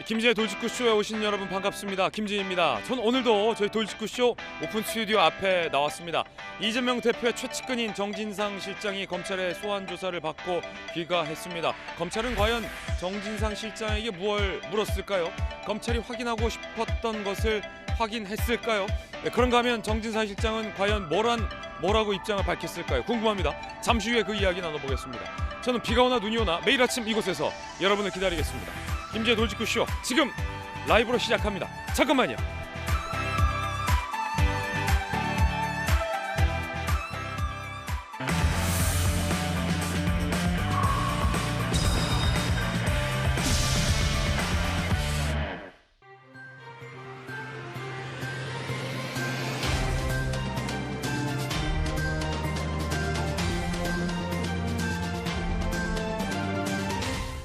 김진의 돌직구쇼에 오신 여러분 반갑습니다. 김진입니다. 전 오늘도 저희 돌직구쇼 오픈 스튜디오 앞에 나왔습니다. 이재명 대표의 최측근인 정진상 실장이 검찰의 소환 조사를 받고 귀가했습니다. 검찰은 과연 정진상 실장에게 무엇을 물었을까요? 검찰이 확인하고 싶었던 것을 확인했을까요? 네, 그런가 하면 정진상 실장은 과연 뭐라고 입장을 밝혔을까요? 궁금합니다. 잠시 후에 그 이야기 나눠보겠습니다. 저는 비가 오나 눈이 오나 매일 아침 이곳에서 여러분을 기다리겠습니다. 김지의 돌직구쇼 지금 라이브로 시작합니다. 잠깐만요.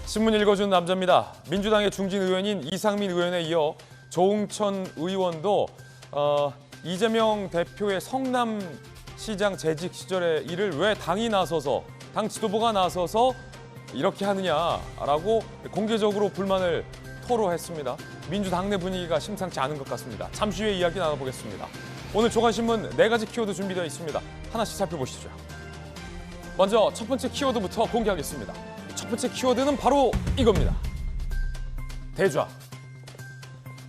신문 읽어주는 남자입니다. 민주당의 중진 의원인 이상민 의원에 이어 조응천 의원도 이재명 대표의 성남시장 재직 시절의 일을 왜 당이 나서서, 당 지도부가 나서서 이렇게 하느냐라고 공개적으로 불만을 토로했습니다. 민주당 내 분위기가 심상치 않은 것 같습니다. 잠시 후에 이야기 나눠보겠습니다. 오늘 조간신문 4가지 키워드 준비되어 있습니다. 하나씩 살펴보시죠. 먼저 첫 번째 키워드부터 공개하겠습니다. 첫 번째 키워드는 바로 이겁니다. 대좌.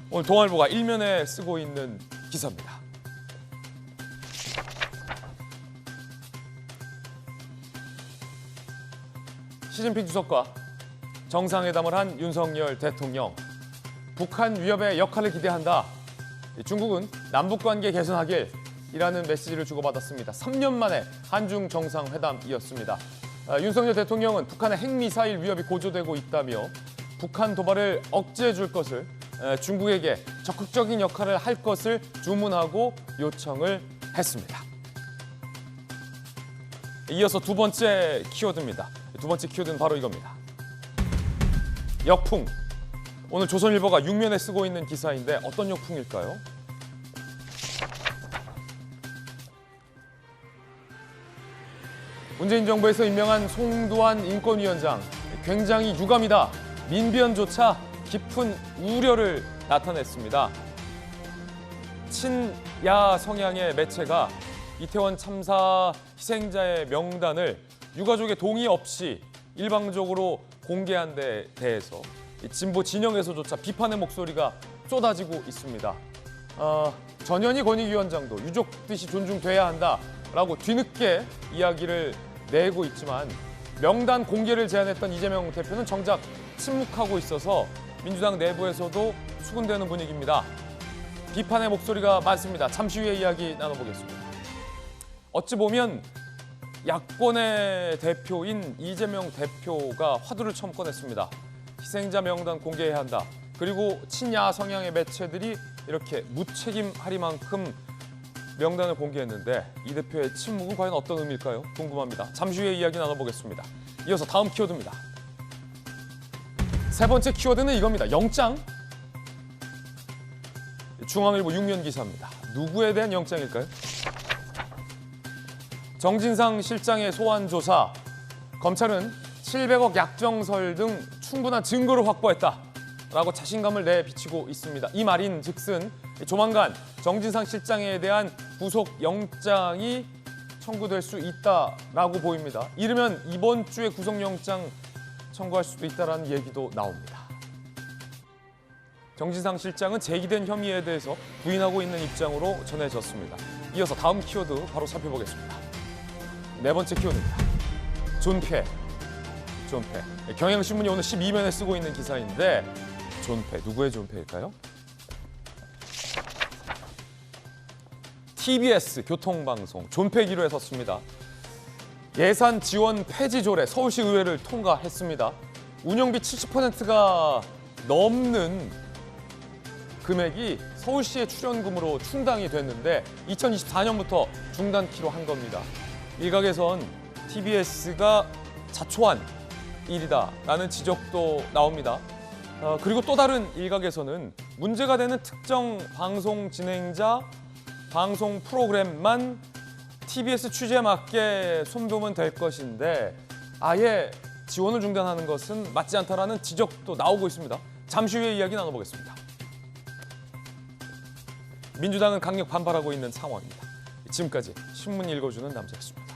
오늘 동아일보가 일면에 쓰고 있는 기사입니다. 시진핑 주석과 정상회담을 한 윤석열 대통령. 북한 위협의 역할을 기대한다. 중국은 남북관계 개선하길이라는 메시지를 주고받았습니다. 3년 만에 한중 정상회담이었습니다. 윤석열 대통령은 북한의 핵미사일 위협이 고조되고 있다며 북한 도발을 억제해 줄 것을, 중국에게 적극적인 역할을 할 것을 주문하고 요청을 했습니다. 이어서 두 번째 키워드입니다. 두 번째 키워드는 바로 이겁니다. 역풍. 오늘 조선일보가 6면에 쓰고 있는 기사인데 어떤 역풍일까요? 문재인 정부에서 임명한 송두환 인권위원장, 굉장히 유감이다. 민변조차 깊은 우려를 나타냈습니다. 친야 성향의 매체가 이태원 참사 희생자의 명단을 유가족의 동의 없이 일방적으로 공개한 데 대해서 진보 진영에서조차 비판의 목소리가 쏟아지고 있습니다. 전현희 권익위원장도 유족 뜻이 존중돼야 한다라고 뒤늦게 이야기를 내고 있지만 명단 공개를 제안했던 이재명 대표는 정작 침묵하고 있어서 민주당 내부에서도 수군대는 분위기입니다. 비판의 목소리가 많습니다. 잠시 후에 이야기 나눠보겠습니다. 어찌 보면 야권의 대표인 이재명 대표가 화두를 처음 꺼냈습니다. 희생자 명단 공개해야 한다. 그리고 친야 성향의 매체들이 이렇게 무책임하리만큼 명단을 공개했는데 이 대표의 침묵은 과연 어떤 의미일까요? 궁금합니다. 잠시 후에 이야기 나눠보겠습니다. 이어서 다음 키워드입니다. 세 번째 키워드는 이겁니다. 영장. 중앙일보 6면 기사입니다. 누구에 대한 영장일까요? 정진상 실장의 소환 조사. 검찰은 700억 약정설 등 충분한 증거를 확보했다라고 자신감을 내비치고 있습니다. 이 말인 즉슨 조만간 정진상 실장에 대한 구속영장이 청구될 수 있다라고 보입니다. 이르면 이번 주에 구속영장 청구할 수도 있다는 얘기도 나옵니다. 정진상 실장은 제기된 혐의에 대해서 부인하고 있는 입장으로 전해졌습니다. 이어서 다음 키워드 바로 살펴보겠습니다. 네 번째 키워드입니다. 존폐. 경향신문이 오늘 12면에 쓰고 있는 기사인데 존폐, 누구의 존폐일까요? TBS 교통방송 존폐 기로에 섰습니다. 예산 지원 폐지 조례 서울시 의회를 통과했습니다. 운영비 70%가 넘는 금액이 서울시의 출연금으로 충당이 됐는데 2024년부터 중단키로 한 겁니다. 일각에선 TBS가 자초한 일이다라는 지적도 나옵니다. 그리고 또 다른 일각에서는 문제가 되는 특정 방송 진행자, 방송 프로그램만 TBS 취지에 맞게 손보면 될 것인데 아예 지원을 중단하는 것은 맞지 않다라는 지적도 나오고 있습니다. 잠시 후에 이야기 나눠보겠습니다. 민주당은 강력 반발하고 있는 상황입니다. 지금까지 신문 읽어주는 남자였습니다.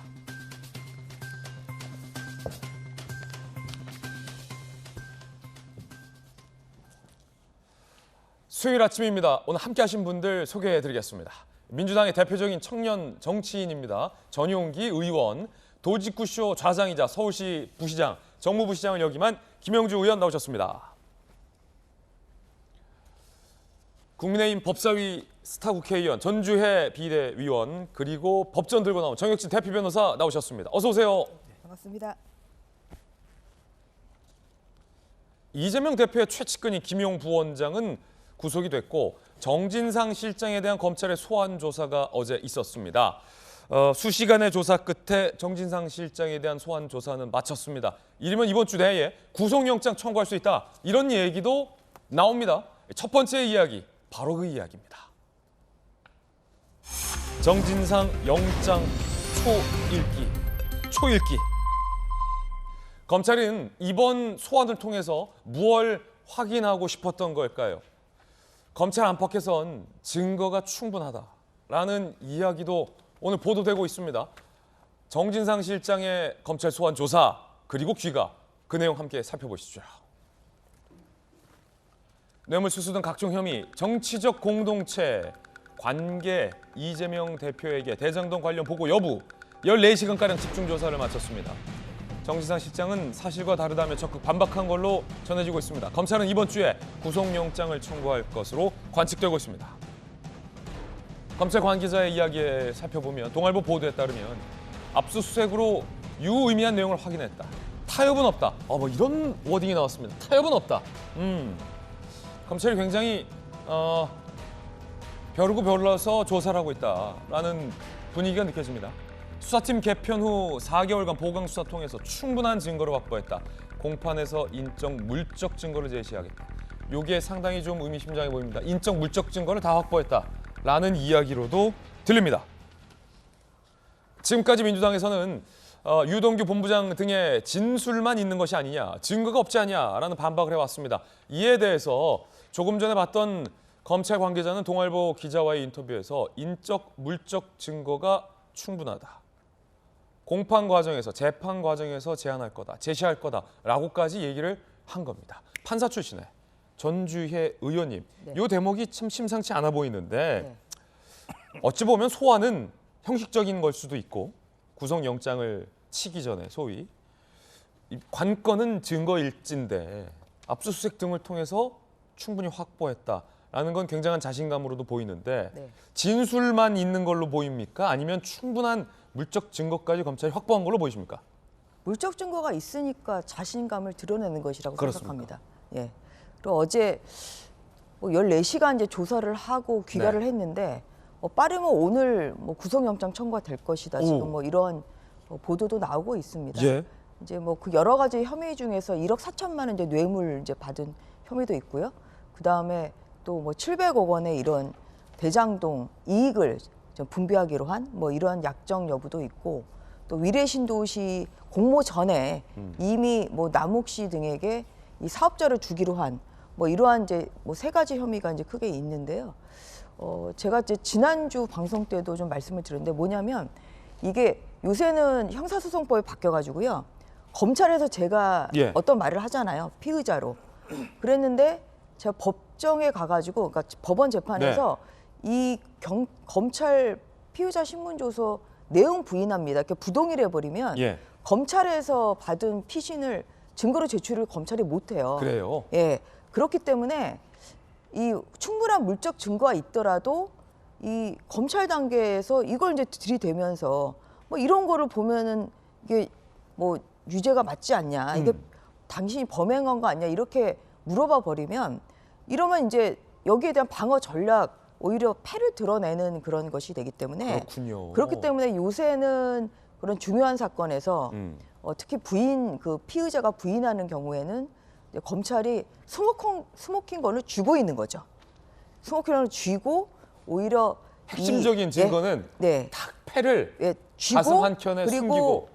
수요일 아침입니다. 오늘 함께하신 분들 소개해드리겠습니다. 민주당의 대표적인 청년 정치인입니다. 전용기 의원, 도직구쇼 좌장이자 서울시 부시장, 정무부시장을 역임한 김영주 의원 나오셨습니다. 국민의힘 법사위 스타 국회의원, 전주혜 비대위원, 그리고 법전 들고 나온 정혁진 대표 변호사 나오셨습니다. 어서 오세요. 반갑습니다. 이재명 대표의 최측근인 김용 부원장은 구속이 됐고 정진상 실장에 대한 검찰의 소환 조사가 어제 있었습니다. 수시간의 조사 끝에 정진상 실장에 대한 소환 조사는 마쳤습니다. 이르면 이번 주 내에 구속영장 청구할 수 있다. 이런 얘기도 나옵니다. 첫 번째 이야기, 바로 그 이야기입니다. 정진상 영장 초읽기. 검찰은 이번 소환을 통해서 무엇을 확인하고 싶었던 걸까요? 검찰 안팎에선 증거가 충분하다라는 이야기도 오늘 보도되고 있습니다. 정진상 실장의 검찰 소환 조사 그리고 귀가, 그 내용 함께 살펴보시죠. 뇌물수수 등 각종 혐의, 정치적 공동체, 관계, 이재명 대표에게 대장동 관련 보고 여부 14시간가량 집중조사를 마쳤습니다. 정진상 실장은 사실과 다르다며 적극 반박한 걸로 전해지고 있습니다. 검찰은 이번 주에 구속영장을 청구할 것으로 관측되고 있습니다. 검찰 관계자의 이야기에 살펴보면 동아일보 보도에 따르면 압수수색으로 유의미한 내용을 확인했다. 타협은 없다. 뭐 이런 워딩이 나왔습니다. 타협은 없다. 검찰이 굉장히 벼르고 별러서 조사를 하고 있다라는 분위기가 느껴집니다. 수사팀 개편 후 4개월간 보강수사 통해서 충분한 증거를 확보했다. 공판에서 인적 물적 증거를 제시하겠다. 이게 상당히 좀 의미심장해 보입니다. 인적 물적 증거를 다 확보했다라는 이야기로도 들립니다. 지금까지 민주당에서는 유동규 본부장 등의 진술만 있는 것이 아니냐, 증거가 없지 않냐라는 반박을 해왔습니다. 이에 대해서 조금 전에 봤던 검찰 관계자는 동아일보 기자와의 인터뷰에서 인적 물적 증거가 충분하다. 공판 과정에서, 재판 과정에서 제시할 거다라고까지 얘기를 한 겁니다. 판사 출신의 전주혜 의원님, 네. 이 대목이 참 심상치 않아 보이는데 어찌 보면 소환은 형식적인 걸 수도 있고 구속영장을 치기 전에 소위 관건은 증거일지인데 압수수색 등을 통해서 충분히 확보했다라는 건 굉장한 자신감으로도 보이는데 진술만 있는 걸로 보입니까? 아니면 충분한 물적 증거까지 검찰이 확보한 걸로 보이십니까? 물적 증거가 있으니까 자신감을 드러내는 것이라고 그렇습니까? 생각합니다. 예. 그리고 어제 14시간 이제 조사를 하고 귀가를 했는데 빠르면 오늘 구속영장 청구가 될 것이다. 지금 이런 보도도 나오고 있습니다. 예. 이제 그 여러 가지 혐의 중에서 1억 4천만 원 이제 뇌물 이제 받은 혐의도 있고요. 그 다음에 또 700억 원의 이런 대장동 이익을 좀 분배하기로 한 이러한 약정 여부도 있고, 또 위례신도시 공모 전에 이미 남욱 씨 등에게 이 사업자를 주기로 한 이러한 이제 세 가지 혐의가 이제 크게 있는데요. 제가 이제 지난주 방송 때도 좀 말씀을 드렸는데 뭐냐면 이게 요새는 형사소송법이 바뀌어가지고요. 검찰에서 제가 어떤 말을 하잖아요. 피의자로. 그랬는데 제가 법정에 가가지고, 그러니까 법원 재판에서 이 검찰 피의자 신문조서 내용 부인합니다. 이렇게 부동의를 해버리면 검찰에서 받은 피신을 증거로 제출을 검찰이 못해요. 그래요? 예. 그렇기 때문에 이 충분한 물적 증거가 있더라도 이 검찰 단계에서 이걸 이제 들이대면서 이런 거를 보면은 이게 유죄가 맞지 않냐, 이게 당신이 범행한 거 아니냐 이렇게 물어봐 버리면, 이러면 이제 여기에 대한 방어 전략, 오히려 패를 드러내는 그런 것이 되기 때문에. 그렇군요. 그렇기 때문에 요새는 그런 중요한 사건에서 특히 피의자가 부인하는 경우에는 이제 검찰이 스모킹건을 쥐고 있는 거죠. 스모킹건을 쥐고 오히려 핵심적인 증거는 딱 패를 쥐고, 가슴 한켠에 그리고 숨기고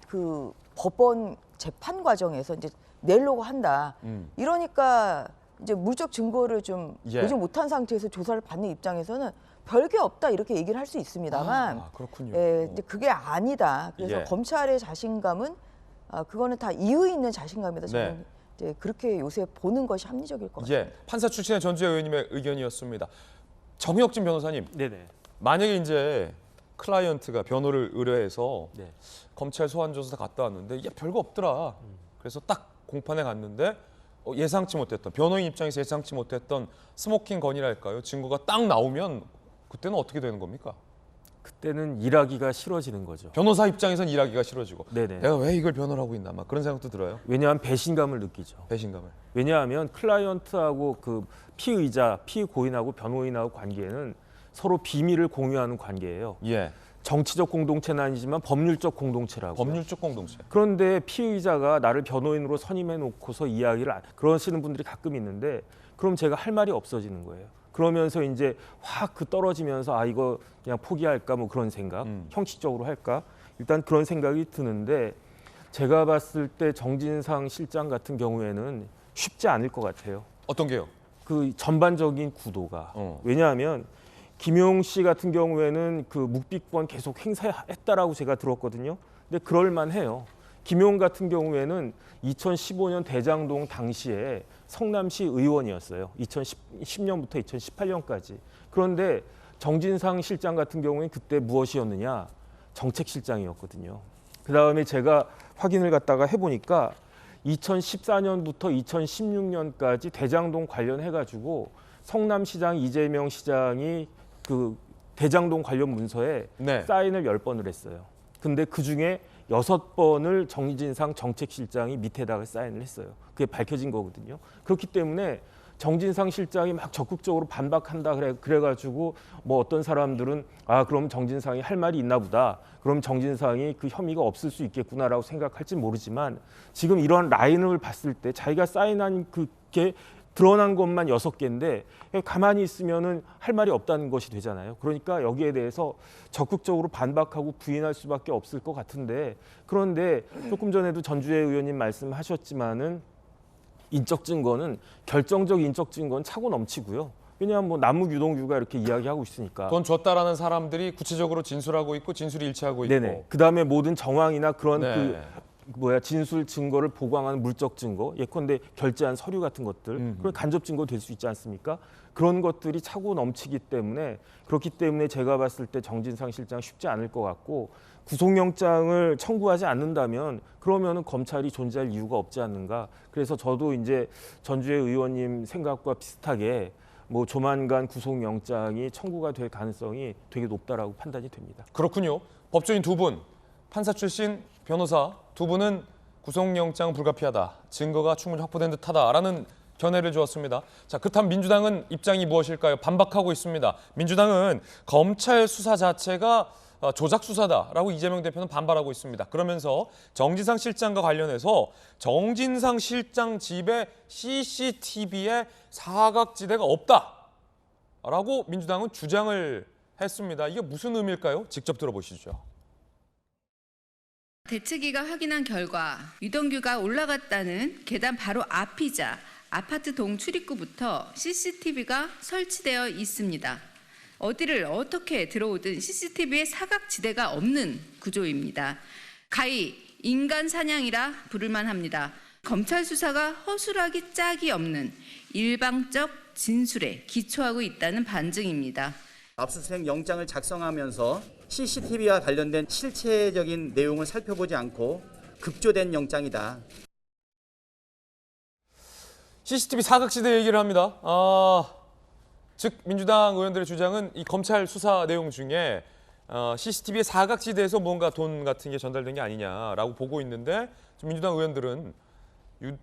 그 법원 재판 과정에서 이제 내려고 한다. 이러니까 이제 물적 증거를 좀 예. 보지 못한 상태에서 조사를 받는 입장에서는 별게 없다 이렇게 얘기를 할 수 있습니다만, 그렇군요. 예, 이제 그게 아니다. 그래서 예. 검찰의 자신감은 그거는 다 이유 있는 자신감이다. 저는 네. 이제 그렇게 요새 보는 것이 합리적일 것 같아요. 예, 판사 출신의 전주혜 의원님의 의견이었습니다. 정혁진 변호사님, 네네. 만약에 이제 클라이언트가 변호를 의뢰해서 네. 검찰 소환 조사 갔다 왔는데 이게 별거 없더라. 그래서 딱 공판에 갔는데 예상치 못했던, 변호인 입장에서 예상치 못했던 스모킹 건이랄까요? 증거가 딱 나오면 그때는 어떻게 되는 겁니까? 그때는 일하기가 싫어지는 거죠. 변호사 입장에선 일하기가 싫어지고 네네. 내가 왜 이걸 변호를 하고 있나 막 그런 생각도 들어요. 왜냐하면 배신감을 느끼죠. 배신감을. 왜냐하면 클라이언트하고 그 피의자, 피고인하고 변호인하고 관계는 서로 비밀을 공유하는 관계예요. 예. 정치적 공동체는 아니지만 법률적 공동체라고. 법률적 공동체. 그런데 피의자가 나를 변호인으로 선임해 놓고서 이야기를 그러시는 분들이 가끔 있는데 그럼 제가 할 말이 없어지는 거예요. 그러면서 이제 확 떨어지면서 아 이거 그냥 포기할까 뭐 그런 생각, 형식적으로 할까 일단 그런 생각이 드는데 제가 봤을 때 정진상 실장 같은 경우에는 쉽지 않을 것 같아요. 어떤 게요? 그 전반적인 구도가 어. 왜냐하면 김용 씨 같은 경우에는 그 묵비권 계속 행사했다라고 제가 들었거든요. 근데 그럴 만해요. 김용 같은 경우에는 2015년 대장동 당시에 성남시 의원이었어요. 2010년부터 2018년까지. 그런데 정진상 실장 같은 경우에는 그때 무엇이었느냐? 정책실장이었거든요. 그다음에 제가 확인을 갖다가 해보니까 2014년부터 2016년까지 대장동 관련해가지고 성남시장 이재명 시장이 그 대장동 관련 문서에 네. 사인을 10번을 했어요. 근데 그중에 6번을 정진상 정책실장이 밑에다가 사인을 했어요. 그게 밝혀진 거거든요. 그렇기 때문에 정진상 실장이 막 적극적으로 반박한다 그래가지고 뭐 어떤 사람들은 아 그럼 정진상이 할 말이 있나 보다. 그럼 정진상이 그 혐의가 없을 수 있겠구나라고 생각할지 모르지만 지금 이러한 라인을 봤을 때 자기가 사인한 그게 드러난 것만 6개인데 가만히 있으면은 할 말이 없다는 것이 되잖아요. 그러니까 여기에 대해서 적극적으로 반박하고 부인할 수밖에 없을 것 같은데 그런데 조금 전에도 전주혜 의원님 말씀하셨지만은 인적 증거는 결정적 인적 증거는 차고 넘치고요. 왜냐하면 뭐 남욱 유동규가 이렇게 이야기하고 있으니까. 돈 줬다라는 사람들이 구체적으로 진술하고 있고 진술이 일치하고 있고. 네네. 그다음에 모든 정황이나 그런 네. 진술 증거를 보강하는 물적 증거, 예컨대 결제한 서류 같은 것들, 그런 간접 증거 될 수 있지 않습니까? 그런 것들이 차고 넘치기 때문에 그렇기 때문에 제가 봤을 때 정진상 실장 쉽지 않을 것 같고 구속영장을 청구하지 않는다면 그러면은 검찰이 존재할 이유가 없지 않는가? 그래서 저도 이제 전주혜 의원님 생각과 비슷하게 뭐 조만간 구속영장이 청구가 될 가능성이 되게 높다라고 판단이 됩니다. 그렇군요. 법조인 두 분, 판사 출신 변호사 두 분은 구속영장 불가피하다. 증거가 충분히 확보된 듯하다라는 견해를 주었습니다. 자, 그렇다면 민주당은 입장이 무엇일까요? 반박하고 있습니다. 민주당은 검찰 수사 자체가 조작 수사다라고 이재명 대표는 반발하고 있습니다. 그러면서 정진상 실장과 관련해서 정진상 실장 집에 CCTV에 사각지대가 없다라고 민주당은 주장을 했습니다. 이게 무슨 의미일까요? 직접 들어보시죠. 대책위가 확인한 결과 유동규가 올라갔다는 계단 바로 앞이자 아파트 동출입구부터 CCTV가 설치되어 있습니다. 어디를 어떻게 들어오든 CCTV에 사각지대가 없는 구조입니다. 가히 인간 사냥이라 부를만 합니다. 검찰 수사가 허술하기 짝이 없는 일방적 진술에 기초하고 있다는 반증입니다. 압수수색 영장을 작성하면서 CCTV와 관련된 실체적인 내용을 살펴보지 않고 급조된 영장이다. CCTV 사각지대 얘기를 합니다. 즉 민주당 의원들의 주장은 이 검찰 수사 내용 중에 CCTV의 사각지대에서 뭔가 돈 같은 게 전달된 게 아니냐라고 보고 있는데 민주당 의원들은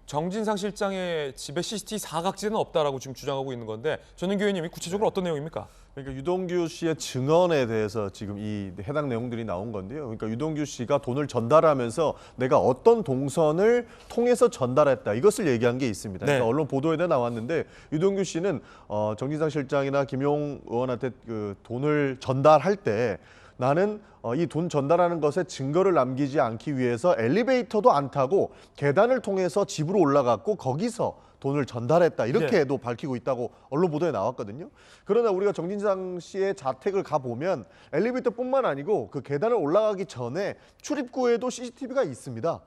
정진상 실장의 집에 CCTV 사각지대는 없다라고 지금 주장하고 있는 건데 전윤기 의원님이 구체적으로 어떤 내용입니까? 그러니까 유동규 씨의 증언에 대해서 지금 이 해당 내용들이 나온 건데요. 그러니까 유동규 씨가 돈을 전달하면서 내가 어떤 동선을 통해서 전달했다 이것을 얘기한 게 있습니다. 네. 그러니까 언론 보도에도 나왔는데 유동규 씨는 정진상 실장이나 김용 의원한테 그 돈을 전달할 때 나는 이 돈 전달하는 것에 증거를 남기지 않기 위해서 엘리베이터도 안 타고 계단을 통해서 집으로 올라갔고 거기서 돈을 전달했다 이렇게도 밝히고 있다고 언론 보도에 나왔거든요. 그러나 우리가 정진상 씨의 자택을 가보면 엘리베이터뿐만 아니고 그 계단을 올라가기 전에 출입구에도 CCTV가 있습니다.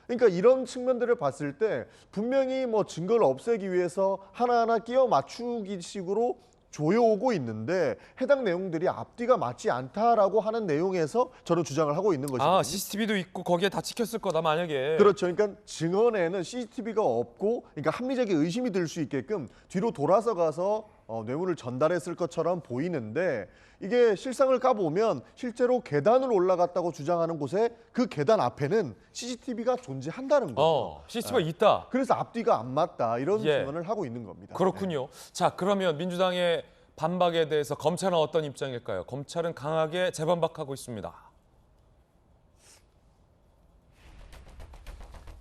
그러니까 이런 측면들을 봤을 때 분명히 뭐 증거를 없애기 위해서 하나하나 끼워 맞추기 식으로 조여오고 있는데 해당 내용들이 앞뒤가 맞지 않다라고 하는 내용에서 저는 주장을 하고 있는 것이거든요. 아, CCTV도 있고 거기에 다 찍혔을 거다 만약에. 그렇죠. 그러니까 증언에는 CCTV가 없고, 그러니까 합리적인 의심이 들 수 있게끔 뒤로 돌아서 가서 뇌물을 전달했을 것처럼 보이는데 이게 실상을 까보면 실제로 계단을 올라갔다고 주장하는 곳에 그 계단 앞에는 CCTV가 존재한다는 거죠. CCTV가 있다. 그래서 앞뒤가 안 맞다 이런 예. 증언을 하고 있는 겁니다. 그렇군요. 자, 그러면 민주당의 반박에 대해서 검찰은 어떤 입장일까요? 검찰은 강하게 재반박하고 있습니다.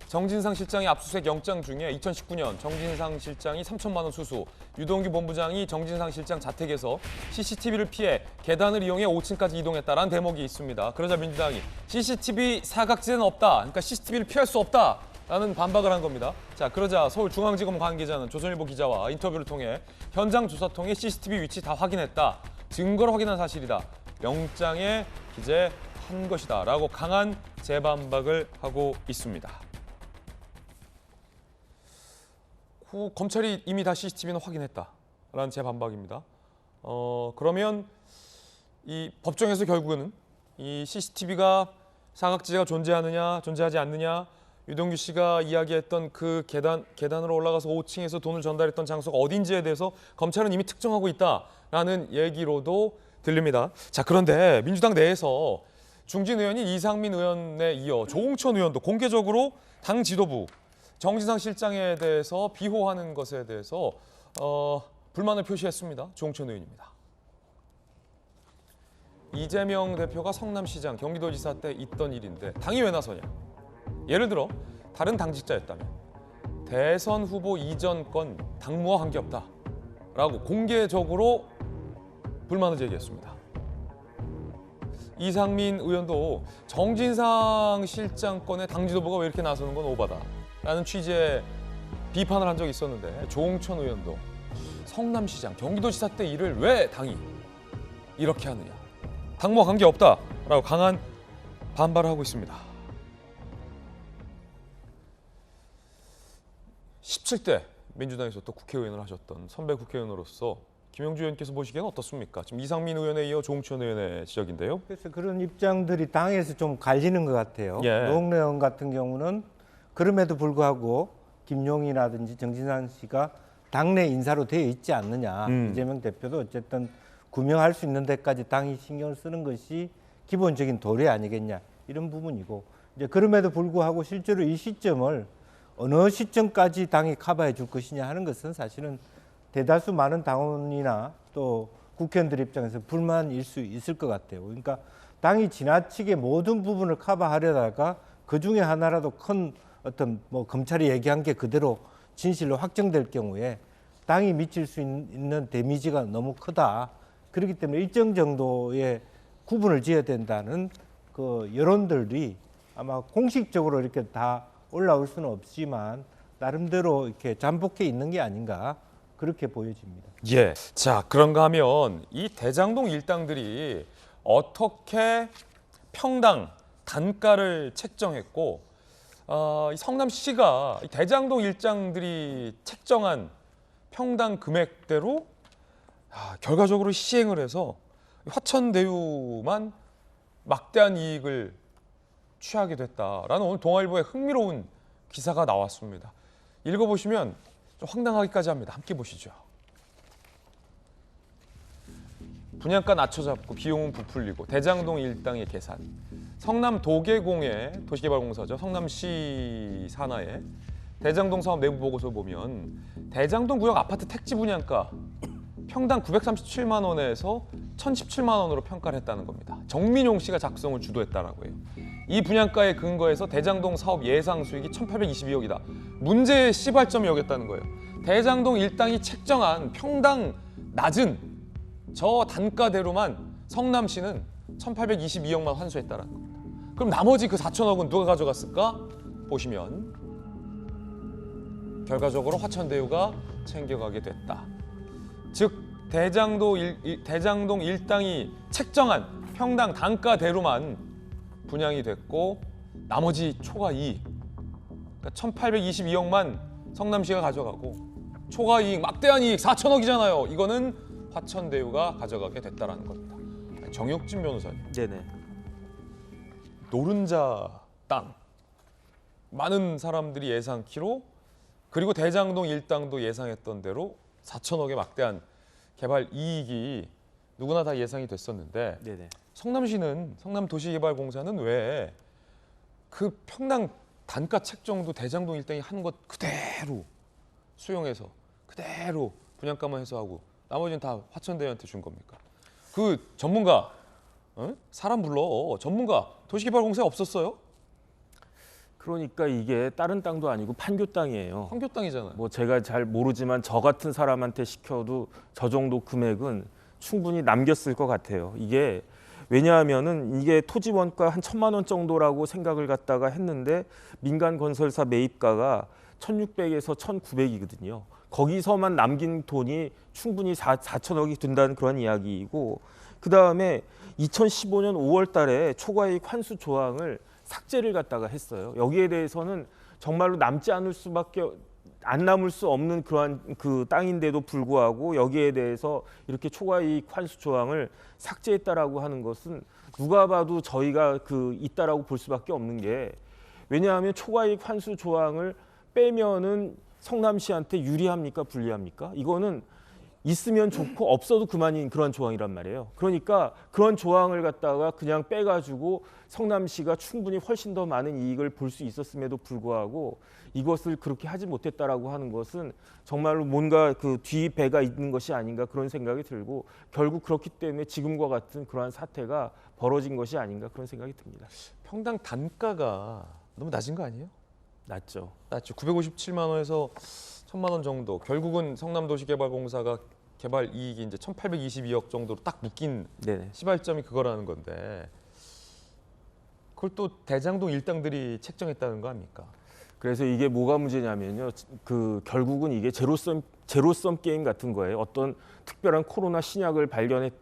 정진상 실장의 압수수색 영장 중에 2019년 정진상 실장이 3천만 원 수수, 유동규 본부장이 정진상 실장 자택에서 CCTV를 피해 계단을 이용해 5층까지 이동했다라는 대목이 있습니다. 그러자 민주당이 CCTV 사각지대는 없다. 그러니까 CCTV를 피할 수 없다라는 반박을 한 겁니다. 자, 그러자 서울중앙지검 관계자는 조선일보 기자와 인터뷰를 통해 현장 조사 통해 CCTV 위치 다 확인했다. 증거로 확인한 사실이다. 영장에 기재한 것이다. 라고 강한 재반박을 하고 있습니다. 검찰이 이미 다 CCTV는 확인했다라는 제 반박입니다. 그러면 이 법정에서 결국은 이 CCTV가 사각지대가 존재하느냐 존재하지 않느냐, 유동규 씨가 이야기했던 그 계단으로 올라가서 5층에서 돈을 전달했던 장소가 어딘지에 대해서 검찰은 이미 특정하고 있다라는 얘기로도 들립니다. 자, 그런데 민주당 내에서 중진 의원인 이상민 의원에 이어 조홍천 의원도 공개적으로 당 지도부 정진상 실장에 대해서 비호하는 것에 대해서 불만을 표시했습니다. 조홍천 의원입니다. 이재명 대표가 성남시장, 경기도지사 때 있던 일인데 당이 왜 나서냐? 예를 들어 다른 당직자였다면 대선 후보 이전 건 당무와 관계없다라고 공개적으로 불만을 제기했습니다. 이상민 의원도 정진상 실장 건에 당 지도부가 왜 이렇게 나서는 건 오바다 라는 취지의 비판을 한 적이 있었는데, 조홍천 의원도 성남시장, 경기도지사 때 일을 왜 당이 이렇게 하느냐, 당무와 관계없다라고 강한 반발을 하고 있습니다. 17대 민주당에서 또 국회의원을 하셨던 선배 국회의원으로서 김영주 의원께서 보시기에는 어떻습니까? 지금 이상민 의원에 이어 조홍천 의원의 지적인데요. 그래서 그런 입장들이 당에서 좀 갈리는 것 같아요. 노웅래 의원 같은 경우는 그럼에도 불구하고 김용이라든지 정진상 씨가 당내 인사로 되어 있지 않느냐. 이재명 대표도 어쨌든 구명할 수 있는 데까지 당이 신경을 쓰는 것이 기본적인 도리 아니겠냐. 이런 부분이고, 이제 그럼에도 불구하고 실제로 이 시점을 어느 시점까지 당이 커버해 줄 것이냐 하는 것은 사실은 대다수 많은 당원이나 또 국회의원들 입장에서 불만일 수 있을 것 같아요. 그러니까 당이 지나치게 모든 부분을 커버하려다가 그 중에 하나라도 큰 어떤 뭐 검찰이 얘기한 게 그대로 진실로 확정될 경우에 당이 미칠 수 있는 데미지가 너무 크다. 그렇기 때문에 일정 정도의 구분을 지어야 된다는 그 여론들이 아마 공식적으로 이렇게 다 올라올 수는 없지만 나름대로 이렇게 잠복해 있는 게 아닌가 그렇게 보여집니다. 예. 자, 그런가 하면 이 대장동 일당들이 어떻게 평당 단가를 책정했고, 이 성남시가 이 대장동 일당들이 책정한 평당 금액대로 결과적으로 시행을 해서 화천대유만 막대한 이익을 취하게 됐다라는 오늘 동아일보의 흥미로운 기사가 나왔습니다. 읽어보시면 좀 황당하기까지 합니다. 함께 보시죠. 분양가 낮춰잡고 비용은 부풀리고 대장동 일당의 계산. 성남 도계공의 도시개발공사죠. 성남시 산하의 대장동 사업 내부 보고서 보면 대장동 구역 아파트 택지 분양가 평당 937만 원에서 1,017만 원으로 평가를 했다는 겁니다. 정민용 씨가 작성을 주도했다라고 해요. 이 분양가에 근거해서 대장동 사업 예상 수익이 1,822억이다. 문제의 시발점이 여겼다는 거예요. 대장동 일당이 책정한 평당 낮은 저 단가대로만 성남시는 1,822억만 환수했다라는 겁니다. 그럼 나머지 그 4천억은 누가 가져갔을까? 보시면 결과적으로 화천대유가 챙겨가게 됐다. 즉 대장동 일당이 책정한 평당 단가대로만 분양이 됐고 나머지 초과 이익, 그러니까 1,822억만 성남시가 가져가고 초과 이익, 막대한 이익 4천억이잖아요. 이거는 화천대유가 가져가게 됐다라는 겁니다. 정혁진 변호사님. 네네. 노른자 땅 많은 사람들이 예상키로 그리고 대장동 일당도 예상했던 대로 4천억의 막대한 개발 이익이 누구나 다 예상이 됐었는데 네네. 성남시는 성남도시개발공사는 왜 그 평당 단가 책정도 대장동 일당이 한 것 그대로 수용해서 그대로 분양가만 해서 하고 나머지는 다 화천대유한테 준 겁니까? 그 전문가 사람 불러 전문가 도시개발공사에 없었어요? 그러니까 이게 다른 땅도 아니고 판교 땅이에요. 판교 땅이잖아요. 뭐 제가 잘 모르지만 저 같은 사람한테 시켜도 저 정도 금액은 충분히 남겼을 것 같아요. 이게 왜냐하면은 이게 토지 원가 한 1,000만 원 정도라고 생각을 갖다가 했는데 민간 건설사 매입가가 1,600에서 1,900이거든요. 거기서만 남긴 돈이 충분히 4천억이 된다는 그런 이야기이고, 그 다음에 2015년 5월 달에 초과이익 환수 조항을 삭제를 갖다가 했어요. 여기에 대해서는 정말로 남지 않을 수밖에 안 남을 수 없는 그러한 그 땅인데도 불구하고 여기에 대해서 이렇게 초과이익 환수 조항을 삭제했다라고 하는 것은 누가 봐도 저희가 그 있다라고 볼 수밖에 없는 게, 왜냐하면 초과이익 환수 조항을 빼면은 성남시한테 유리합니까 불리합니까? 이거는 있으면 좋고 없어도 그만인 그런 조항이란 말이에요. 그러니까 그런 조항을 갖다가 그냥 빼가지고 성남시가 충분히 훨씬 더 많은 이익을 볼 수 있었음에도 불구하고 이것을 그렇게 하지 못했다라고 하는 것은 정말로 뭔가 그 뒤배가 있는 것이 아닌가 그런 생각이 들고, 결국 그렇기 때문에 지금과 같은 그러한 사태가 벌어진 것이 아닌가 그런 생각이 듭니다. 평당 단가가 너무 낮은 거 아니에요? 낮죠. 낮죠. 957만 원에서 1,000만 원 정도. 결국은 성남도시개발공사가 개발 이익이 이제 1,822억 정도로 딱 묶인 네네. 시발점이 그거라는 건데, 그걸 또 대장동 일당들이 책정했다는 거 아닙니까? 그래서 이게 뭐가 문제냐면요. 그 결국은 이게 제로섬 게임 같은 거예요. 어떤 특별한 코로나 신약을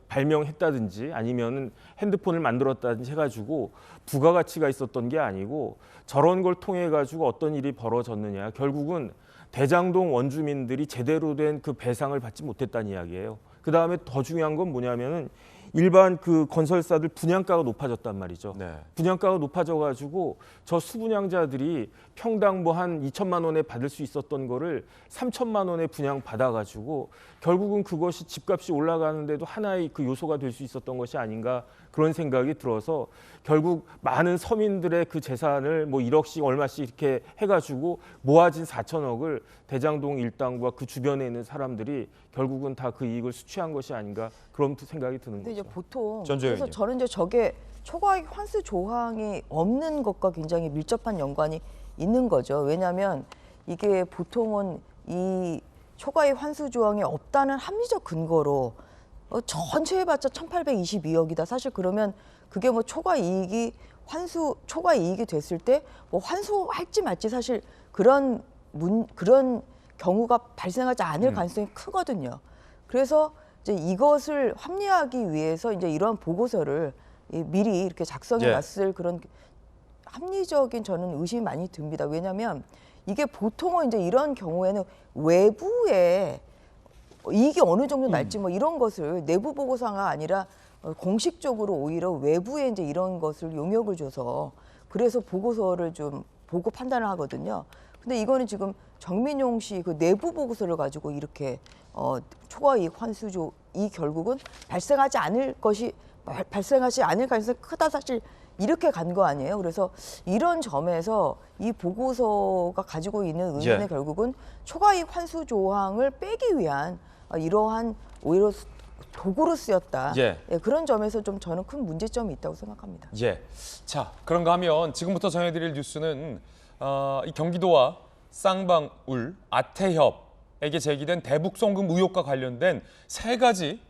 발명했다든지 아니면은 핸드폰을 만들었다든지 해가지고 부가가치가 있었던 게 아니고, 저런 걸 통해 가지고 어떤 일이 벌어졌느냐. 결국은 대장동 원주민들이 제대로 된 그 배상을 받지 못했다는 이야기예요. 그 다음에 더 중요한 건 뭐냐면은 일반 그 건설사들 분양가가 높아졌단 말이죠. 네. 분양가가 높아져가지고 저 수분양자들이 평당 뭐 한 2천만 원에 받을 수 있었던 거를 3천만 원에 분양 받아가지고 결국은 그것이 집값이 올라가는데도 하나의 그 요소가 될 수 있었던 것이 아닌가 그런 생각이 들어서, 결국 많은 서민들의 그 재산을 뭐 1억씩 얼마씩 이렇게 해가지고 모아진 4천억을 대장동 일당과 그 주변에 있는 사람들이 결국은 다 그 이익을 수취한 것이 아닌가 그런 생각이 드는 근데 거죠. 이제 보통 전재현이요. 그래서 저는 이제 저게 초과이익 환수 조항이 없는 것과 굉장히 밀접한 연관이 있는 거죠. 왜냐하면 이게 보통은 이 초과이익 환수 조항이 없다는 합리적 근거로 전체 해봤자 1,822억이다. 사실 그러면 그게 뭐 초과이익이 됐을 때 뭐 환수할지 말지 사실 그런 경우가 발생하지 않을 가능성이 크거든요. 그래서 이제 이것을 합리화하기 위해서 이제 이러한 보고서를 미리 이렇게 작성해 놨을 그런 합리적인 저는 의심이 많이 듭니다. 왜냐하면 이게 보통은 이제 이런 경우에는 외부에 이익이 어느 정도 날지 뭐 이런 것을 내부 보고서가 아니라 공식적으로 오히려 외부에 이제 이런 것을 용역을 줘서 그래서 보고서를 좀 보고 판단을 하거든요. 근데 이거는 지금 정민용 씨 그 내부 보고서를 가지고 이렇게 초과이익 환수조 이 결국은 발생하지 않을 가능성이 크다 사실 이렇게 간 거 아니에요. 그래서 이런 점에서 이 보고서가 가지고 있는 의미는 결국은 초과이익 환수 조항을 빼기 위한 이러한 오히려 도구로 쓰였다. 그런 점에서 좀 저는 큰 문제점이 있다고 생각합니다. 자, 그런가 하면 지금부터 전해드릴 뉴스는 이 경기도와 쌍방울, 아태협에게 제기된 대북 송금 의혹과 관련된 3가지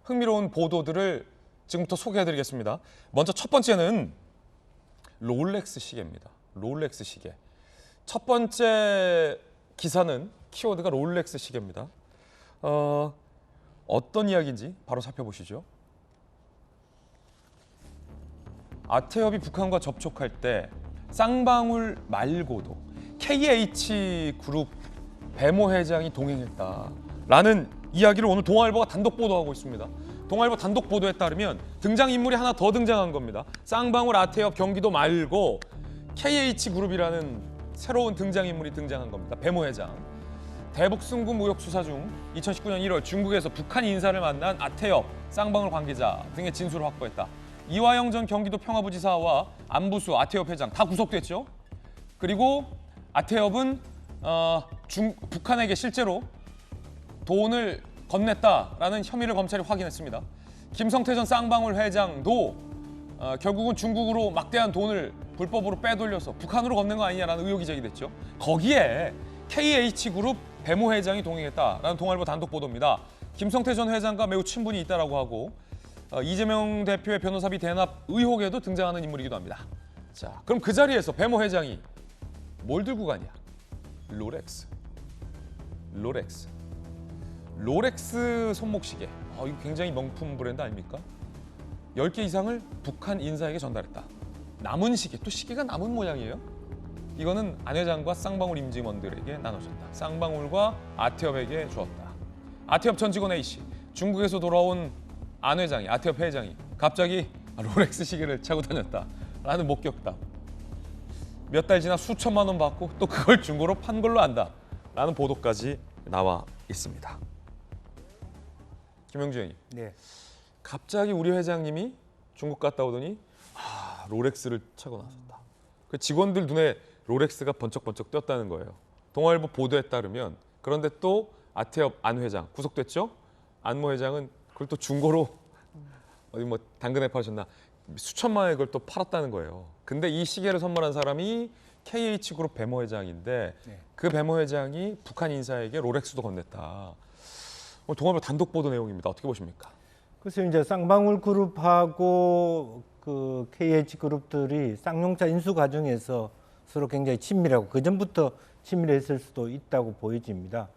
흥미로운 보도들을 지금부터 소개해드리겠습니다. 먼저 첫 번째는 롤렉스 시계입니다. 롤렉스 시계. 첫 번째 기사는 키워드가 롤렉스 시계입니다. 어떤 이야기인지 바로 살펴보시죠. 아태협이 북한과 접촉할 때 쌍방울 말고도 KH그룹 배모 회장이 동행했다라는 이야기를 오늘 동아일보가 단독 보도하고 있습니다. 동아일보 단독 보도에 따르면 등장인물이 하나 더 등장한 겁니다. 쌍방울 아태협 경기도 말고 KH그룹이라는 새로운 등장인물이 등장한 겁니다. 배모 회장. 대북 승부 무역 수사 중 2019년 1월 중국에서 북한 인사를 만난 아태협, 쌍방울 관계자 등의 진술을 확보했다. 이화영 전 경기도 평화부지사와 안부수 아태협 회장 다 구속됐죠. 그리고 아태협은 북한에게 실제로 돈을 건넸다라는 혐의를 검찰이 확인했습니다. 김성태 전 쌍방울 회장도 결국은 중국으로 막대한 돈을 불법으로 빼돌려서 북한으로 건넨 거 아니냐라는 의혹이 제기됐죠. 거기에 KH그룹 배모 회장이 동행했다라는 동아일보 단독 보도입니다. 김성태 전 회장과 매우 친분이 있다라고 하고 이재명 대표의 변호사비 대납 의혹에도 등장하는 인물이기도 합니다. 자, 그럼 그 자리에서 배모 회장이 뭘 들고 가냐? 롤렉스. 롤렉스 손목시계. 이거 굉장히 명품 브랜드 아닙니까? 10개 이상을 북한 인사에게 전달했다. 남은 시계, 또 시계가 남은 모양이에요. 이거는 안 회장과 쌍방울 임직원들에게 나눠줬다. 쌍방울과 아태협에게 주었다. 아태협 전 직원 A씨, 중국에서 돌아온 안 회장이, 아태협 회장이 갑자기 롤렉스 시계를 차고 다녔다라는 목격담. 몇 달 지나 수천만 원 받고 또 그걸 중고로 판 걸로 안다라는 보도까지 나와 있습니다. 김영주 의원님, 네. 갑자기 우리 회장님이 중국 갔다 오더니 롤렉스를 차고 나섰다. 그 직원들 눈에 롤렉스가 번쩍번쩍 떴다는 거예요. 동아일보 보도에 따르면. 그런데 또 아태협 안 회장 구속됐죠? 안모 회장은 그걸 또 중고로 어디 뭐 당근에 팔으셨나 수천만 원에 그걸 또 팔았다는 거예요. 근데 이 시계를 선물한 사람이 KH그룹 배모 회장인데 네. 그 배모 회장이 북한 인사에게 롤렉스도 건넸다. 오늘 동아일보 단독 보도 내용입니다. 어떻게 보십니까? 그래서 이제 쌍방울 그룹하고 그 KH 그룹들이 쌍용차 인수 과정에서 서로 굉장히 친밀하고 그 전부터 친밀했을 수도 있다고 보여집니다.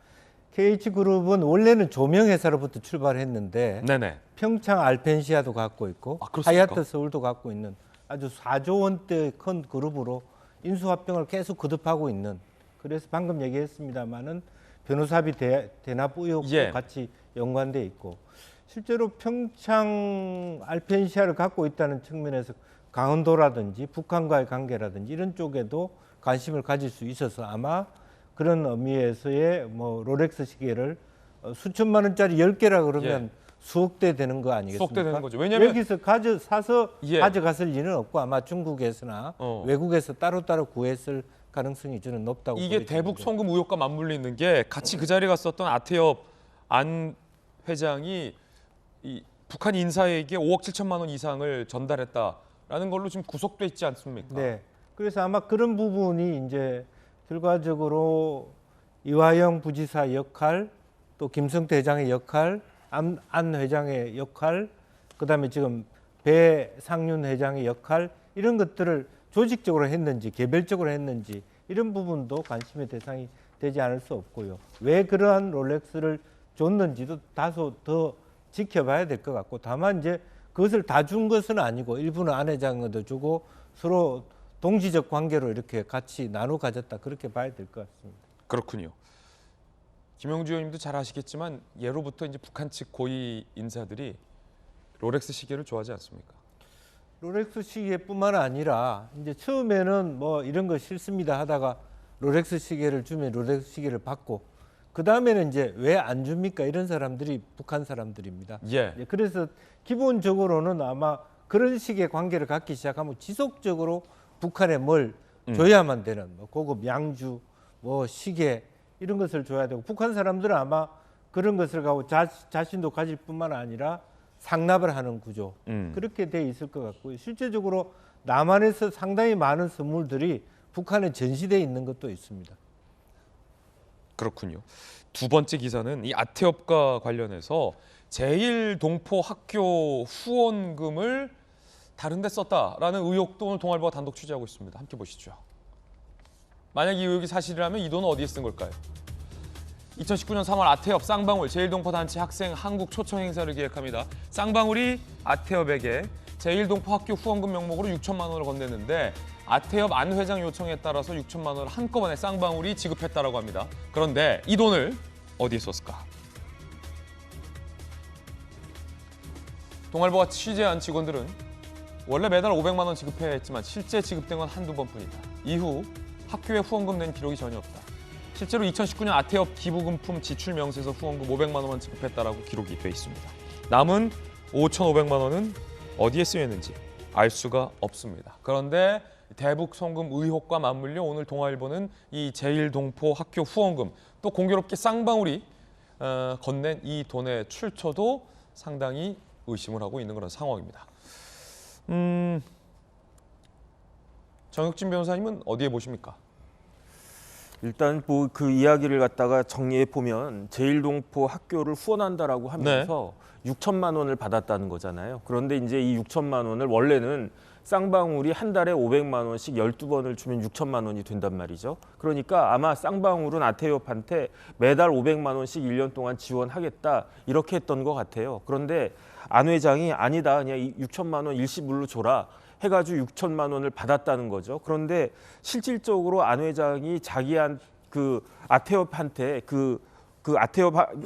KH 그룹은 원래는 조명 회사로부터 출발했는데 네네. 평창 알펜시아도 갖고 있고 그렇습니까? 하얏트 서울도 갖고 있는 아주 4조 원대 큰 그룹으로 인수합병을 계속 거듭하고 있는. 그래서 방금 얘기했습니다마는 변호사비 대납 의혹도 예. 같이 연관돼 있고 실제로 평창 알펜시아를 갖고 있다는 측면에서 강원도라든지 북한과의 관계라든지 이런 쪽에도 관심을 가질 수 있어서 아마 그런 의미에서의 뭐 롤렉스 시계를 수천만 원짜리 10개라 그러면 수억 대 되는 거 아니겠습니까? 수억 대 되는 거죠. 왜냐면 여기서 사서 예. 가져갔을 리는 없고 아마 중국에서나 외국에서 따로따로 구했을 가능성이 저는 높다고 이게 보여집니다. 대북 송금 의혹과 맞물리는 게 같이 그 자리에 갔었던 아태협 안 회장이 이 북한 인사에게 5억 7천만 원 이상을 전달했다라는 걸로 지금 구속돼 있지 않습니까? 네. 그래서 아마 그런 부분이 이제 결과적으로 이화영 부지사 역할, 또 김성태 회장의 역할, 안 회장의 역할, 그다음에 지금 배상윤 회장의 역할 이런 것들을 조직적으로 했는지 개별적으로 했는지 이런 부분도 관심의 대상이 되지 않을 수 없고요. 왜 그러한 롤렉스를 줬는지도 다소 더 지켜봐야 될 것 같고 다만 이제 그것을 다 준 것은 아니고 일부는 안 회장도 주고 서로 동지적 관계로 이렇게 같이 나눠 가졌다 그렇게 봐야 될 것 같습니다. 그렇군요. 김영주 의원님도 잘 아시겠지만 예로부터 이제 북한 측 고위 인사들이 롤렉스 시계를 좋아하지 않습니까? 롤렉스 시계뿐만 아니라 이제 처음에는 뭐 이런 거 싫습니다 하다가 롤렉스 시계를 주면 롤렉스 시계를 받고 그 다음에는 이제 왜 안 줍니까 이런 사람들이 북한 사람들입니다. 예. 그래서 기본적으로는 아마 그런 식의 관계를 갖기 시작하면 지속적으로 북한에 뭘 줘야만 되는 뭐 고급 양주, 뭐 시계 이런 것을 줘야 되고 북한 사람들은 아마 그런 것을 가고 자신도 가질 뿐만 아니라 상납을 하는 구조 그렇게 돼 있을 것 같고요. 실제적으로 남한에서 상당히 많은 선물들이 북한에 전시돼 있는 것도 있습니다. 그렇군요. 두 번째 기사는 이 아태업과 관련해서 제1동포 학교 후원금을 다른 데 썼다라는 의혹도 오늘 동아일보가 단독 취재하고 있습니다. 함께 보시죠. 만약 이 의혹이 사실이라면 이 돈은 어디에 쓴 걸까요? 2019년 3월 아태업 쌍방울 제1동포 단체 학생 한국 초청 행사를 기획합니다. 쌍방울이 아태업에게 제1동포 학교 후원금 명목으로 6천만 원을 건넸는데 아태업 안 회장 요청에 따라서 6천만 원을 한꺼번에 쌍방울이 지급했다라고 합니다. 그런데 이 돈을 어디에 썼을까? 동아일보가 취재한 직원들은 원래 매달 500만 원 지급해야 했지만 실제 지급된 건 한두 번뿐이다. 이후 학교에 후원금 낸 기록이 전혀 없다. 실제로 2019년 아태업 기부금품 지출 명세서 후원금 500만 원만 지급했다라고 기록이 돼 있습니다. 남은 5,500만 원은 어디에 쓰였는지 알 수가 없습니다. 그런데 대북 송금 의혹과 맞물려 오늘 동아일보는 이 제1동포 학교 후원금 또 공교롭게 쌍방울이 건넨 이 돈의 출처도 상당히 의심을 하고 있는 그런 상황입니다. 정혁진 변호사님은 어디에 보십니까? 일단 뭐 그 이야기를 갖다가 정리해 보면 제1동포 학교를 후원한다라고 하면서 6천만 원을 받았다는 거잖아요. 그런데 이제 이 6천만 원을 원래는 쌍방울이 한 달에 500만 원씩 12번을 주면 6천만 원이 된단 말이죠. 그러니까 아마 쌍방울은 아태업한테 매달 500만 원씩 1년 동안 지원하겠다 이렇게 했던 것 같아요. 그런데 안 회장이 아니다, 그냥 6천만 원 일시불로 줘라 해가지고 6천만 원을 받았다는 거죠. 그런데 실질적으로 안 회장이 그 아태업한테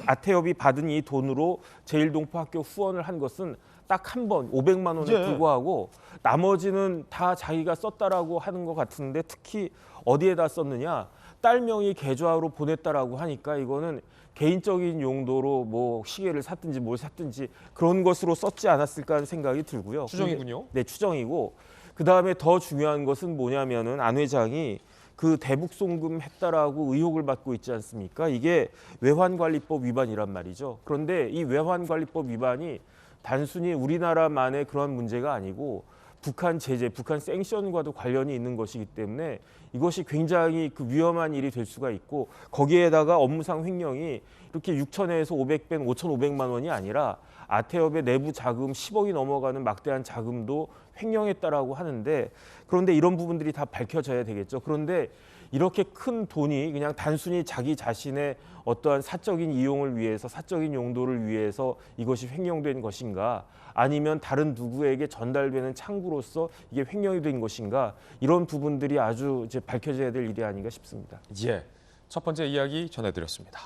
아태업이 받은 이 돈으로 제1동포 학교 후원을 한 것은 딱 한 번 500만 원에 불과하고 나머지는 다 자기가 썼다라고 하는 것 같은데 특히 어디에다 썼느냐? 딸 명의 계좌로 보냈다라고 하니까 이거는 개인적인 용도로 뭐 시계를 샀든지 뭘 샀든지 그런 것으로 썼지 않았을까 하는 생각이 들고요. 추정이군요. 네, 추정이고 그다음에 더 중요한 것은 뭐냐면은 안 회장이 그 대북 송금 했다라고 의혹을 받고 있지 않습니까? 이게 외환관리법 위반이란 말이죠. 그런데 이 외환관리법 위반이 단순히 우리나라만의 그런 문제가 아니고 북한 제재, 북한 생션과도 관련이 있는 것이기 때문에 이것이 굉장히 그 위험한 일이 될 수가 있고 거기에다가 업무상 횡령이 이렇게 6천에서 500뺀 5,500만 원이 아니라 아태업의 내부 자금 10억이 넘어가는 막대한 자금도 횡령했다라고 하는데 그런데 이런 부분들이 다 밝혀져야 되겠죠. 그런데 이렇게 큰 돈이 그냥 단순히 자기 자신의 어떠한 사적인 이용을 위해서 사적인 용도를 위해서 이것이 횡령된 것인가 아니면 다른 누구에게 전달되는 창구로서 이게 횡령이 된 것인가 이런 부분들이 아주 이제 밝혀져야 될 일이 아닌가 싶습니다. 예, 첫 번째 이야기 전해드렸습니다.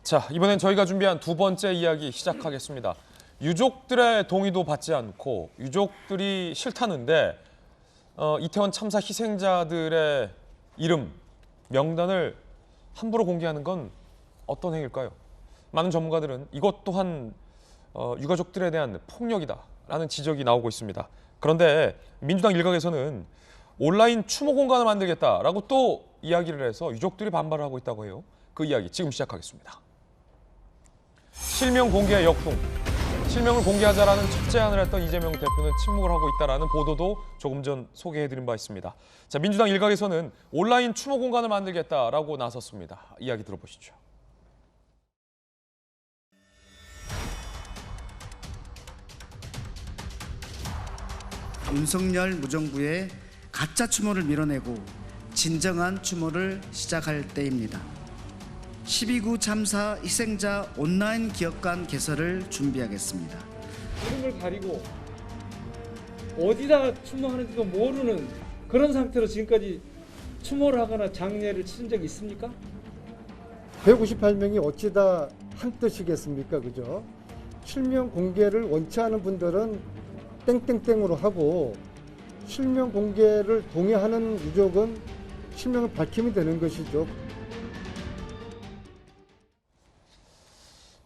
자, 이번엔 저희가 준비한 두 번째 이야기 시작하겠습니다. 유족들의 동의도 받지 않고 유족들이 싫다는데 이태원 참사 희생자들의 이름, 명단을 함부로 공개하는 건 어떤 행위일까요? 많은 전문가들은 이것 또한 유가족들에 대한 폭력이다라는 지적이 나오고 있습니다. 그런데 민주당 일각에서는 온라인 추모 공간을 만들겠다라고 또 이야기를 해서 유족들이 반발을 하고 있다고 해요. 그 이야기 지금 시작하겠습니다. 실명 공개의 역풍. 실명을 공개하자라는 첫 제안을 했던 이재명 대표는 침묵을 하고 있다라는 보도도 조금 전 소개해드린 바 있습니다. 자, 민주당 일각에서는 온라인 추모 공간을 만들겠다라고 나섰습니다. 이야기 들어보시죠. 윤석열 무정부의 가짜 추모를 밀어내고 진정한 추모를 시작할 때입니다. 12구 참사 희생자 온라인 기억관 개설을 준비하겠습니다. 이름을 가리고 어디다가 추모하는지도 모르는 그런 상태로 지금까지 추모를 하거나 장례를 치른 적이 있습니까? 158명이 어찌다 한뜻이겠습니까? 그죠? 실명 공개를 원치 않은 분들은 땡땡땡으로 하고 실명 공개를 동의하는 유족은 실명을 밝히면 되는 것이죠.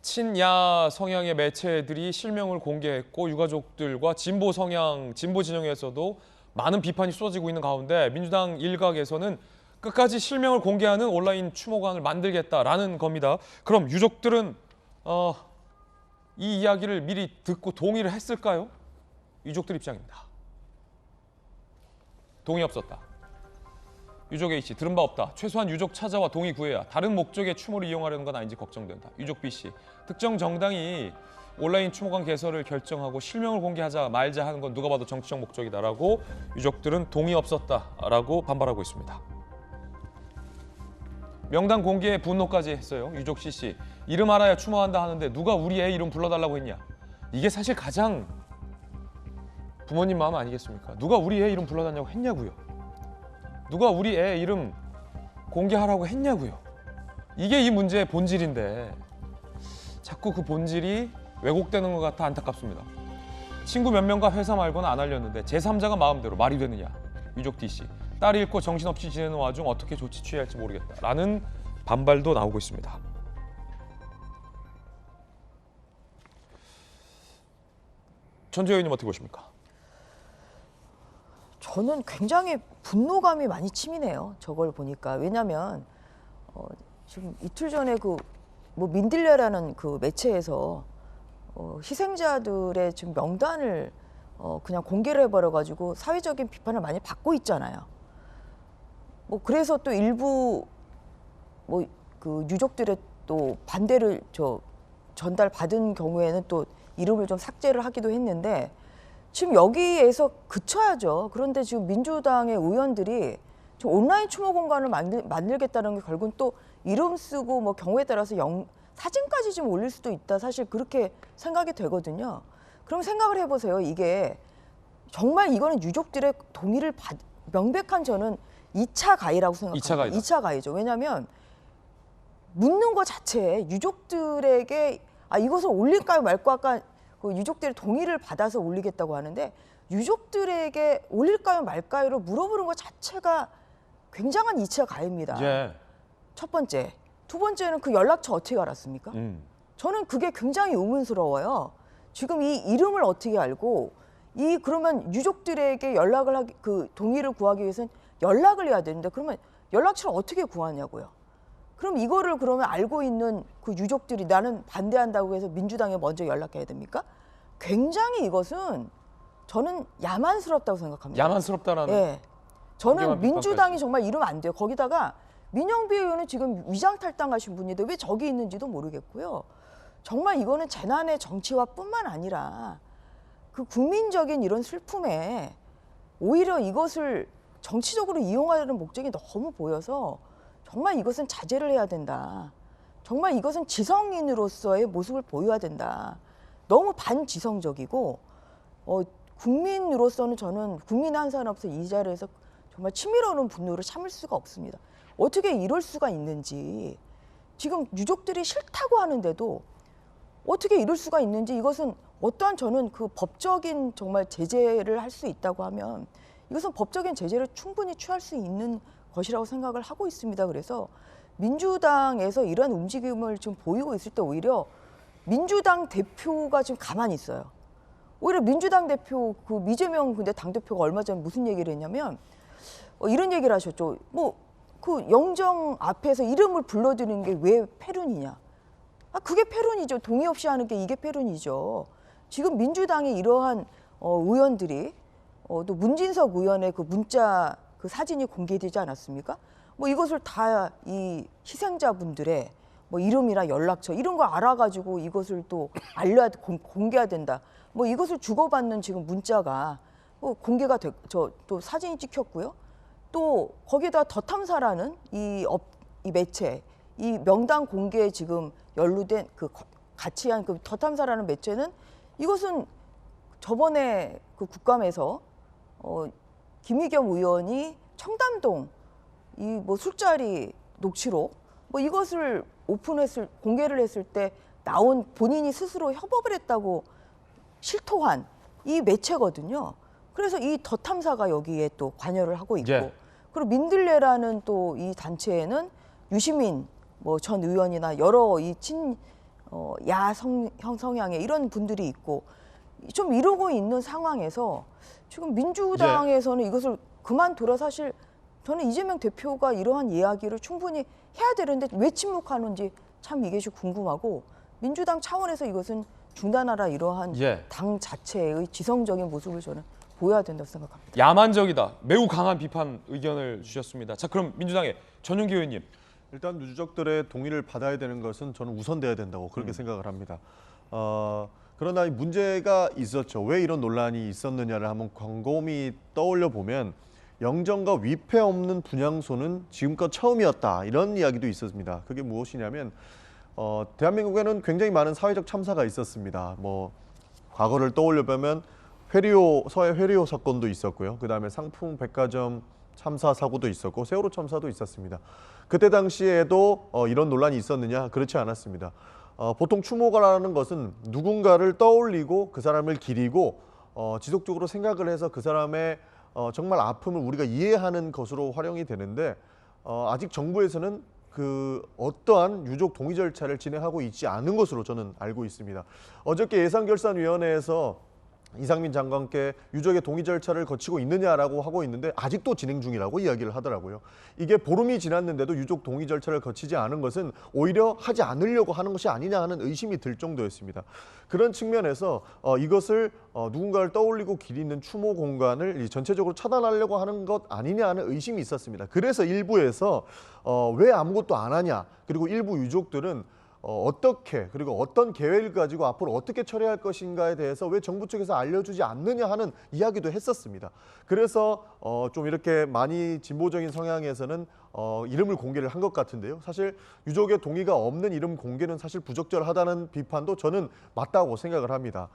친야 성향의 매체들이 실명을 공개했고 유가족들과 진보 성향, 진보 진영에서도 많은 비판이 쏟아지고 있는 가운데 민주당 일각에서는 끝까지 실명을 공개하는 온라인 추모관을 만들겠다라는 겁니다. 그럼 유족들은 이 이야기를 미리 듣고 동의를 했을까요? 유족들 입장입니다. 동의 없었다. 유족 A씨 들은 바 없다. 최소한 유족 찾아와 동의 구해야 다른 목적의 추모를 이용하려는 건 아닌지 걱정된다. 유족 B씨 특정 정당이 온라인 추모관 개설을 결정하고 실명을 공개하자 말자 하는 건 누가 봐도 정치적 목적이다라고 유족들은 동의 없었다라고 반발하고 있습니다. 명단 공개에 분노까지 했어요. 유족 C씨 이름 알아야 추모한다 하는데 누가 우리 애 이름 불러달라고 했냐. 이게 사실 가장 부모님 마음 아니겠습니까? 누가 우리 애 이름 불러달라고 했냐고요. 누가 우리 애 이름 공개하라고 했냐고요. 이게 이 문제의 본질인데 자꾸 그 본질이 왜곡되는 것 같아 안타깝습니다. 친구 몇 명과 회사 말고는 안 알렸는데 제3자가 마음대로 말이 되느냐. 유족 D씨 딸이 잃고 정신없이 지내는 와중 어떻게 조치 취해야 할지 모르겠다라는 반발도 나오고 있습니다. 전재 의원님 어떻게 보십니까? 저는 굉장히 분노감이 많이 치미네요. 저걸 보니까. 왜냐하면 지금 이틀 전에 그 뭐 민들레라는 그 매체에서 희생자들의 지금 명단을 그냥 공개를 해버려가지고 사회적인 비판을 많이 받고 있잖아요. 뭐 그래서 또 일부 뭐 그 유족들의 또 반대를 전달받은 경우에는 또 이름을 좀 삭제를 하기도 했는데 지금 여기에서 그쳐야죠. 그런데 지금 민주당의 의원들이 지금 온라인 추모 공간을 만들겠다는 게 결국은 또 이름 쓰고 뭐 경우에 따라서 사진까지 좀 올릴 수도 있다. 사실 그렇게 생각이 되거든요. 그럼 생각을 해보세요. 이게 정말 이거는 유족들의 동의를 명백한 저는 2차 가해라고 생각합니다. 2차 가해죠. 왜냐하면 묻는 것 자체에 유족들에게 이것을 올릴까요 말까 아까 그 유족들의 동의를 받아서 올리겠다고 하는데 유족들에게 올릴까요 말까요로 물어보는 것 자체가 굉장한 2차 가해입니다. 예. 첫 번째. 두 번째는 그 연락처 어떻게 알았습니까? 저는 그게 굉장히 의문스러워요. 지금 이 이름을 어떻게 알고 그러면 유족들에게 그 동의를 구하기 위해서는 연락을 해야 되는데 그러면 연락처를 어떻게 구하냐고요. 그럼 이거를 그러면 알고 있는 그 유족들이 나는 반대한다고 해서 민주당에 먼저 연락해야 됩니까? 굉장히 이것은 저는 야만스럽다고 생각합니다. 야만스럽다라는. 예. 저는 민주당이 정말 이러면 안 돼요. 거기다가 민영비 의원은 지금 위장탈당하신 분인데 왜 저기 있는지도 모르겠고요. 정말 이거는 재난의 정치화뿐만 아니라 그 국민적인 이런 슬픔에 오히려 이것을 정치적으로 이용하려는 목적이 너무 보여서 정말 이것은 자제를 해야 된다. 정말 이것은 지성인으로서의 모습을 보여야 된다. 너무 반지성적이고 국민으로서는 저는 국민 한 사람으로서 이 자리에서 정말 치밀어오는 분노를 참을 수가 없습니다. 어떻게 이럴 수가 있는지 지금 유족들이 싫다고 하는데도 어떻게 이럴 수가 있는지 이것은 어떠한 저는 그 법적인 정말 제재를 할 수 있다고 하면 이것은 법적인 제재를 충분히 취할 수 있는 것이라고 생각을 하고 있습니다. 그래서 민주당에서 이런 움직임을 지금 보이고 있을 때 오히려 민주당 대표가 지금 가만히 있어요. 오히려 민주당 대표 그 이재명 근데 당대표가 얼마 전에 무슨 얘기를 했냐면 이런 얘기를 하셨죠. 그 영정 앞에서 이름을 불러드리는 게 왜 패륜이냐. 그게 패륜이죠. 동의 없이 하는 게 이게 패륜이죠. 지금 민주당의 이러한 의원들이 또 문진석 의원의 그 문자 그 사진이 공개되지 않았습니까? 이것을 다 이 희생자분들의 이름이나 연락처 이런 거 알아가지고 이것을 또 공개해야 된다. 이것을 주고받는 지금 문자가 공개가 또 사진이 찍혔고요. 또 거기다 더 탐사라는 이 매체, 이 명단 공개에 지금 연루된 그 같이 한 그 더 탐사라는 매체는 이것은 저번에 그 국감에서 김의겸 의원이 청담동 이 술자리 녹취록 이것을 공개를 했을 때 나온 본인이 스스로 협업을 했다고 실토한 이 매체거든요. 그래서 이 더 탐사가 여기에 또 관여를 하고 있고 그리고 민들레라는 또 이 단체에는 유시민 전 의원이나 여러 이 성향의 이런 분들이 있고 좀 이러고 있는 상황에서 지금 민주당에서는 이것을 그만둬라. 사실 저는 이재명 대표가 이러한 이야기를 충분히 해야 되는데 왜 침묵하는지 참 이게 좀 궁금하고 민주당 차원에서 이것은 중단하라 이러한 당 자체의 지성적인 모습을 저는 보여야 된다고 생각합니다. 야만적이다. 매우 강한 비판 의견을 주셨습니다. 자, 그럼 민주당의 전용기 의원님. 일단 유족들의 동의를 받아야 되는 것은 저는 우선돼야 된다고 그렇게 생각을 합니다. 그러나 문제가 있었죠. 왜 이런 논란이 있었느냐를 한번 곰곰이 떠올려 보면 영정과 위패 없는 분향소는 지금껏 처음이었다. 이런 이야기도 있었습니다. 그게 무엇이냐면 대한민국에는 굉장히 많은 사회적 참사가 있었습니다. 뭐 과거를 떠올려 보면 서해 회리오 사건도 있었고요. 그다음에 상품 백화점 참사 사고도 있었고 세월호 참사도 있었습니다. 그때 당시에도 이런 논란이 있었느냐? 그렇지 않았습니다. 보통 추모가라는 것은 누군가를 떠올리고 그 사람을 기리고 지속적으로 생각을 해서 그 사람의 정말 아픔을 우리가 이해하는 것으로 활용이 되는데 아직 정부에서는 그 어떠한 유족 동의 절차를 진행하고 있지 않은 것으로 저는 알고 있습니다. 어저께 예산결산위원회에서 이상민 장관께 유족의 동의 절차를 거치고 있느냐라고 하고 있는데 아직도 진행 중이라고 이야기를 하더라고요. 이게 보름이 지났는데도 유족 동의 절차를 거치지 않은 것은 오히려 하지 않으려고 하는 것이 아니냐 하는 의심이 들 정도였습니다. 그런 측면에서 이것을 누군가를 떠올리고 기리는 추모 공간을 전체적으로 차단하려고 하는 것 아니냐 하는 의심이 있었습니다. 그래서 일부에서 왜 아무것도 안 하냐, 그리고 일부 유족들은 어떻게 그리고 어떤 계획을 가지고 앞으로 어떻게 처리할 것인가에 대해서 왜 정부 쪽에서 알려주지 않느냐 하는 이야기도 했었습니다. 그래서 좀 이렇게 많이 진보적인 성향에서는 이름을 공개를 한 것 같은데요. 사실 유족의 동의가 없는 이름 공개는 사실 부적절하다는 비판도 저는 맞다고 생각을 합니다.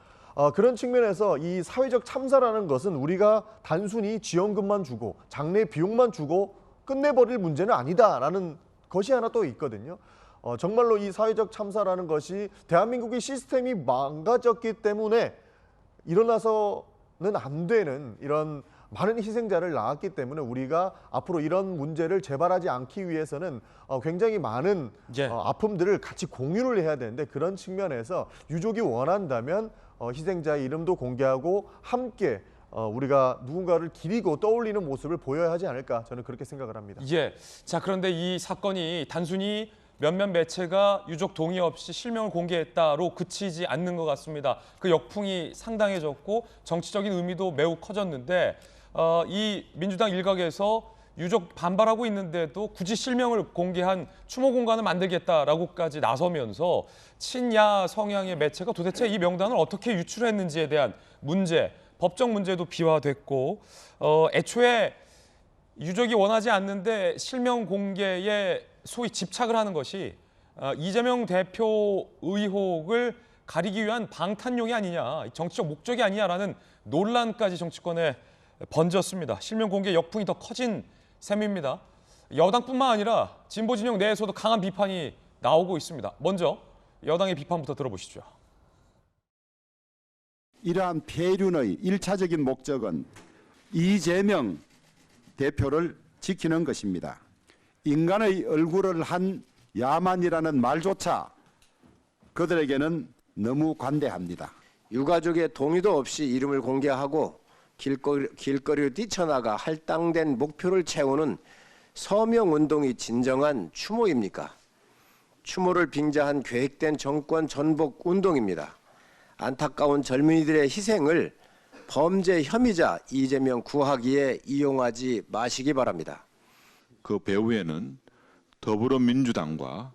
그런 측면에서 이 사회적 참사라는 것은 우리가 단순히 지원금만 주고 장례 비용만 주고 끝내버릴 문제는 아니다라는 것이 하나 또 있거든요. 정말로 이 사회적 참사라는 것이 대한민국의 시스템이 망가졌기 때문에 일어나서는 안 되는 이런 많은 희생자를 낳았기 때문에 우리가 앞으로 이런 문제를 재발하지 않기 위해서는 굉장히 많은 아픔들을 같이 공유를 해야 되는데 그런 측면에서 유족이 원한다면 희생자의 이름도 공개하고 함께 우리가 누군가를 기리고 떠올리는 모습을 보여야 하지 않을까 저는 그렇게 생각을 합니다. 예. 자, 그런데 이 사건이 단순히 몇몇 매체가 유족 동의 없이 실명을 공개했다로 그치지 않는 것 같습니다. 그 역풍이 상당해졌고 정치적인 의미도 매우 커졌는데 이 민주당 일각에서 유족 반발하고 있는데도 굳이 실명을 공개한 추모 공간을 만들겠다라고까지 나서면서 친야 성향의 매체가 도대체 이 명단을 어떻게 유출했는지에 대한 문제, 법적 문제도 비화됐고 애초에 유족이 원하지 않는데 실명 공개에 소위 집착을 하는 것이 이재명 대표 의혹을 가리기 위한 방탄용이 아니냐, 정치적 목적이 아니냐라는 논란까지 정치권에 번졌습니다. 실명 공개 역풍이 더 커진 셈입니다. 여당뿐만 아니라 진보 진영 내에서도 강한 비판이 나오고 있습니다. 먼저 여당의 비판부터 들어보시죠. 이러한 폐륜의 1차적인 목적은 이재명 대표를 지키는 것입니다. 인간의 얼굴을 한 야만이라는 말조차 그들에게는 너무 관대합니다. 유가족의 동의도 없이 이름을 공개하고 길거리로 뛰쳐나가 할당된 목표를 채우는 서명운동이 진정한 추모입니까? 추모를 빙자한 계획된 정권 전복 운동입니다. 안타까운 젊은이들의 희생을 범죄 혐의자 이재명 구하기에 이용하지 마시기 바랍니다. 그 배후에는 더불어민주당과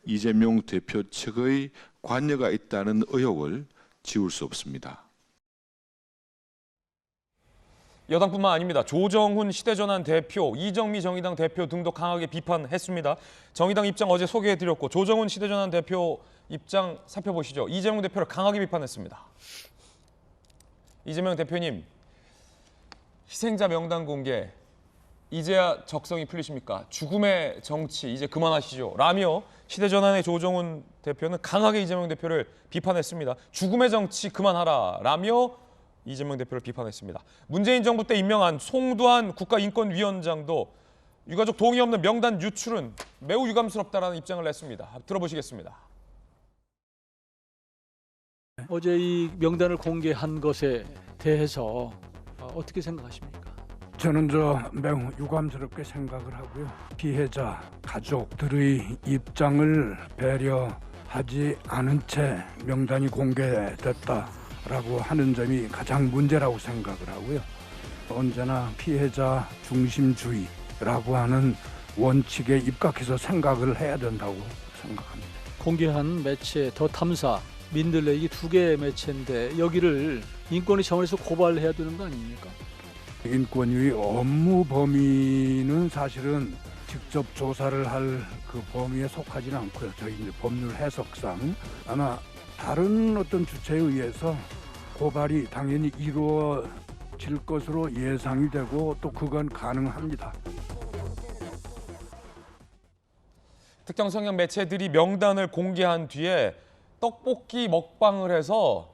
이재명 대표 측의 관여가 있다는 의혹을 지울 수 없습니다. 여당뿐만 아닙니다. 조정훈 시대전환 대표, 이정미 정의당 대표 등도 강하게 비판했습니다. 정의당 입장 어제 소개해드렸고 조정훈 시대전환 대표 입장 살펴보시죠. 이재명 대표를 강하게 비판했습니다. 이재명 대표님, 희생자 명단 공개 이제야 적성이 풀리십니까? 죽음의 정치 이제 그만하시죠. 라며 시대전환의 조정훈 대표는 강하게 이재명 대표를 비판했습니다. 죽음의 정치 그만하라 라며 이재명 대표를 비판했습니다. 문재인 정부 때 임명한 송두한 국가인권위원장도 유가족 동의 없는 명단 유출은 매우 유감스럽다라는 입장을 냈습니다. 들어보시겠습니다. 어제 이 명단을 공개한 것에 대해서 어떻게 생각하십니까? 저는 매우 유감스럽게 생각을 하고요. 피해자 가족들의 입장을 배려하지 않은 채 명단이 공개됐다. 하는 점이 가장 문제라고 생각을 하고요. 언제나 피해자 중심주의라고 하는 원칙에 입각해서 생각을 해야 된다고 생각합니다. 공개한 매체 더 탐사, 민들레 이 두 개의 매체인데 여기를 인권위 차원에서 고발해야 되는 거 아닙니까? 인권위 업무 범위는 사실은 직접 조사를 할 그 범위에 속하지는 않고요. 저희 이제 법률 해석상 아마 다른 어떤 주체에 의해서 고발이 당연히 이루어질 것으로 예상이 되고 또 그건 가능합니다. 특정 성향 매체들이 명단을 공개한 뒤에 떡볶이 먹방을 해서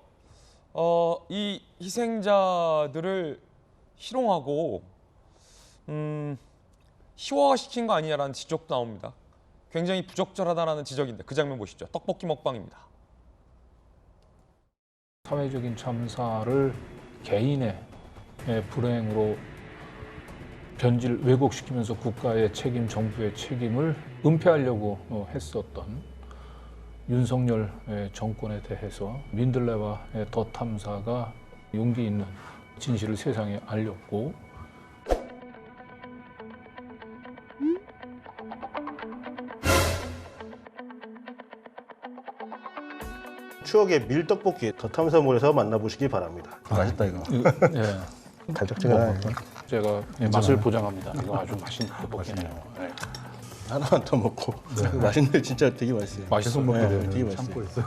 이 희생자들을 희롱하고 희화화시킨 거 아니냐라는 지적도 나옵니다. 굉장히 부적절하다는 지적인데 그 장면 보시죠. 떡볶이 먹방입니다. 사회적인 참사를 개인의 불행으로 변질 왜곡시키면서 국가의 책임, 정부의 책임을 은폐하려고 했었던 윤석열 정권에 대해서 민들레와 더 탐사가 용기 있는 진실을 세상에 알렸고 추억의 밀떡볶이 더 탐사몰에서 만나보시기 바랍니다. 맛있다 이거. 예. 달짝지근하네. 제가 맛을 보장합니다. 이거 아주 맛있는 떡볶이네요. 네. 하나만 더 먹고 맛있는데 진짜 되게 맛있어요. 맛있어 먹게 되는 되게 맛있어요. 참고 있어요.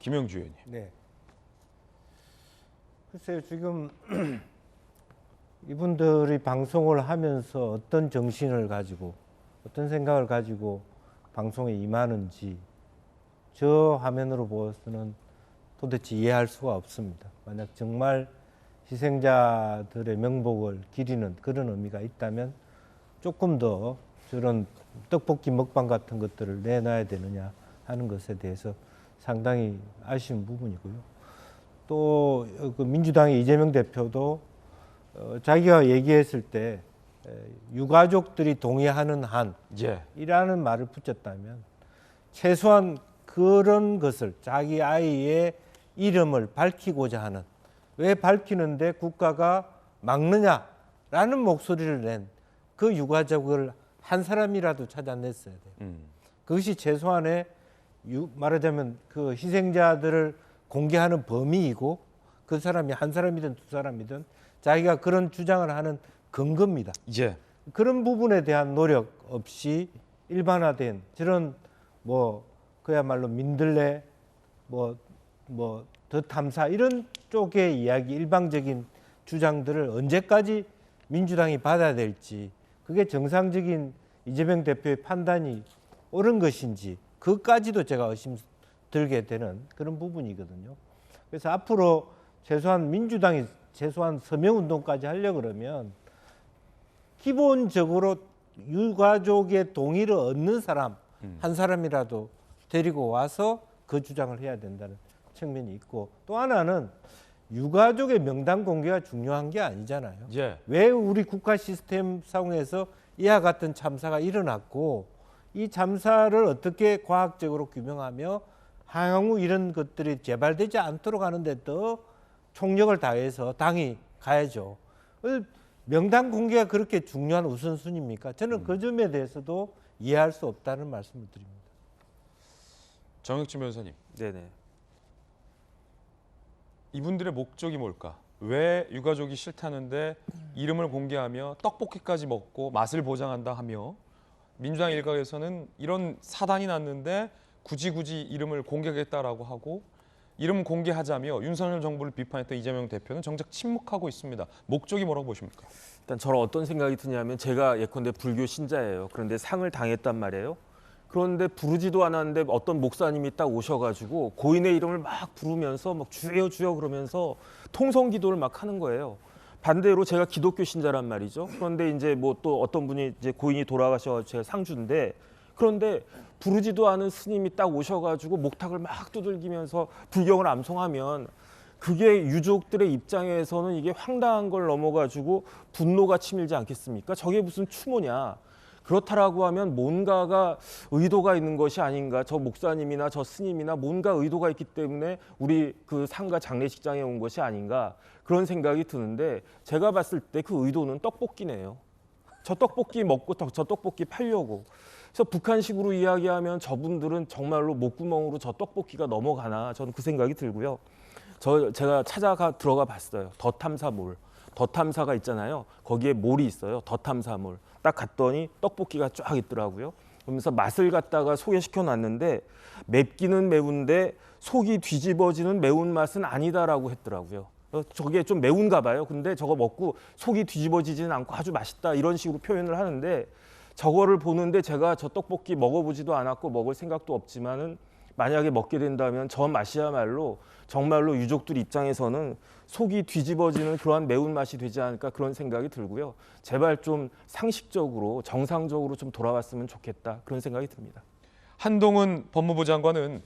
김영주 의원님. 네. 글쎄요, 지금 이분들이 방송을 하면서 어떤 정신을 가지고 어떤 생각을 가지고 방송에 임하는지 저 화면으로 보아서는 도대체 이해할 수가 없습니다. 만약 정말 희생자들의 명복을 기리는 그런 의미가 있다면 조금 더 저런 떡볶이 먹방 같은 것들을 내놔야 되느냐 하는 것에 대해서 상당히 아쉬운 부분이고요. 또 그 민주당의 이재명 대표도 자기가 얘기했을 때 유가족들이 동의하는 한이라는 말을 붙였다면 최소한 그런 것을 자기 아이의 이름을 밝히고자 하는 왜 밝히는데 국가가 막느냐라는 목소리를 낸 그 유가족을 한 사람이라도 찾아냈어야 돼요. 그것이 최소한의 말하자면 그 희생자들을 공개하는 범위이고 그 사람이 한 사람이든 두 사람이든 자기가 그런 주장을 하는 근거입니다. 예. 그런 부분에 대한 노력 없이 일반화된 저런 그야말로 민들레 더 탐사 이런 쪽의 이야기 일방적인 주장들을 언제까지 민주당이 받아야 될지 그게 정상적인 이재명 대표의 판단이 옳은 것인지 그까지도 제가 의심 들게 되는 그런 부분이거든요. 그래서 앞으로 최소한 민주당이 최소한 서명운동까지 하려고 그러면 기본적으로 유가족의 동의를 얻는 사람 한 사람이라도 데리고 와서 그 주장을 해야 된다는 측면이 있고 또 하나는 유가족의 명단 공개가 중요한 게 아니잖아요. 예. 왜 우리 국가 시스템 상에서 이와 같은 참사가 일어났고 이 참사를 어떻게 과학적으로 규명하며 향후 이런 것들이 재발되지 않도록 하는데 더 총력을 다해서 당이 가야죠. 명단 공개가 그렇게 중요한 우선순위입니까? 저는 그 점에 대해서도 이해할 수 없다는 말씀을 드립니다. 정혁진 변호사님. 네네. 이분들의 목적이 뭘까? 왜 유가족이 싫다는데 이름을 공개하며 떡볶이까지 먹고 맛을 보장한다 하며 민주당 일각에서는 이런 사단이 났는데 굳이 이름을 공개하겠다라고 하고 이름 공개하자며 윤석열 정부를 비판했던 이재명 대표는 정작 침묵하고 있습니다. 목적이 뭐라고 보십니까? 일단 저는 어떤 생각이 드냐면 제가 예컨대 불교 신자예요. 그런데 상을 당했단 말이에요. 그런데 부르지도 않았는데 어떤 목사님이 딱 오셔가지고 고인의 이름을 막 부르면서 막 주여 주여 그러면서 통성 기도를 막 하는 거예요. 반대로 제가 기독교 신자란 말이죠. 그런데 이제 또 어떤 분이 이제 고인이 돌아가셔가지고 제가 상주인데 그런데 부르지도 않은 스님이 딱 오셔가지고 목탁을 막 두들기면서 불경을 암송하면 그게 유족들의 입장에서는 이게 황당한 걸 넘어가지고 분노가 치밀지 않겠습니까? 저게 무슨 추모냐. 그렇다라고 하면 뭔가가 의도가 있는 것이 아닌가. 저 목사님이나 저 스님이나 뭔가 의도가 있기 때문에 우리 그 상가 장례식장에 온 것이 아닌가. 그런 생각이 드는데 제가 봤을 때 그 의도는 떡볶이네요. 저 떡볶이 먹고 저 떡볶이 팔려고. 그래서 북한식으로 이야기하면 저분들은 정말로 목구멍으로 저 떡볶이가 넘어가나 저는 그 생각이 들고요. 제가 들어가 봤어요. 더 탐사몰. 더 탐사가 있잖아요. 거기에 몰이 있어요. 더 탐사몰. 딱 갔더니 떡볶이가 쫙 있더라고요. 그러면서 맛을 갖다가 소개시켜 놨는데 맵기는 매운데 속이 뒤집어지는 매운맛은 아니다라고 했더라고요. 저게 좀 매운가 봐요. 근데 저거 먹고 속이 뒤집어지지는 않고 아주 맛있다 이런 식으로 표현을 하는데 저거를 보는데 제가 저 떡볶이 먹어보지도 않았고 먹을 생각도 없지만은 만약에 먹게 된다면 저 맛이야말로 정말로 유족들 입장에서는 속이 뒤집어지는 그러한 매운맛이 되지 않을까 그런 생각이 들고요. 제발 좀 상식적으로 정상적으로 좀 돌아왔으면 좋겠다 그런 생각이 듭니다. 한동훈 법무부 장관은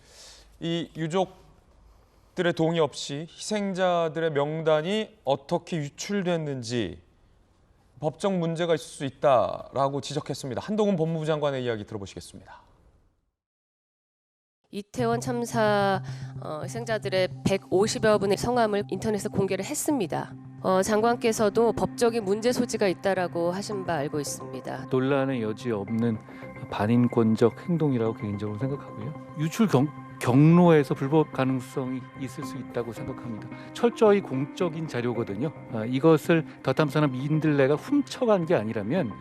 이 유족들의 동의 없이 희생자들의 명단이 어떻게 유출됐는지 법적 문제가 있을 수 있다라고 지적했습니다. 한동훈 법무부 장관의 이야기 들어보시겠습니다. 이태원 참사 희생자들의 150여 분의 성함을 인터넷에 공개를 했습니다. 장관께서도 법적인 문제 소지가 있다라고 하신 바 알고 있습니다. 논란의 여지 없는 반인권적 행동이라고 개인적으로 생각하고요. 유출 경로에서 불법 가능성이 있을 수 있다고 생각합니다. 철저히 공적인 자료거든요. 이것을 더 탐사나 민들레가 훔쳐간 게 아니라면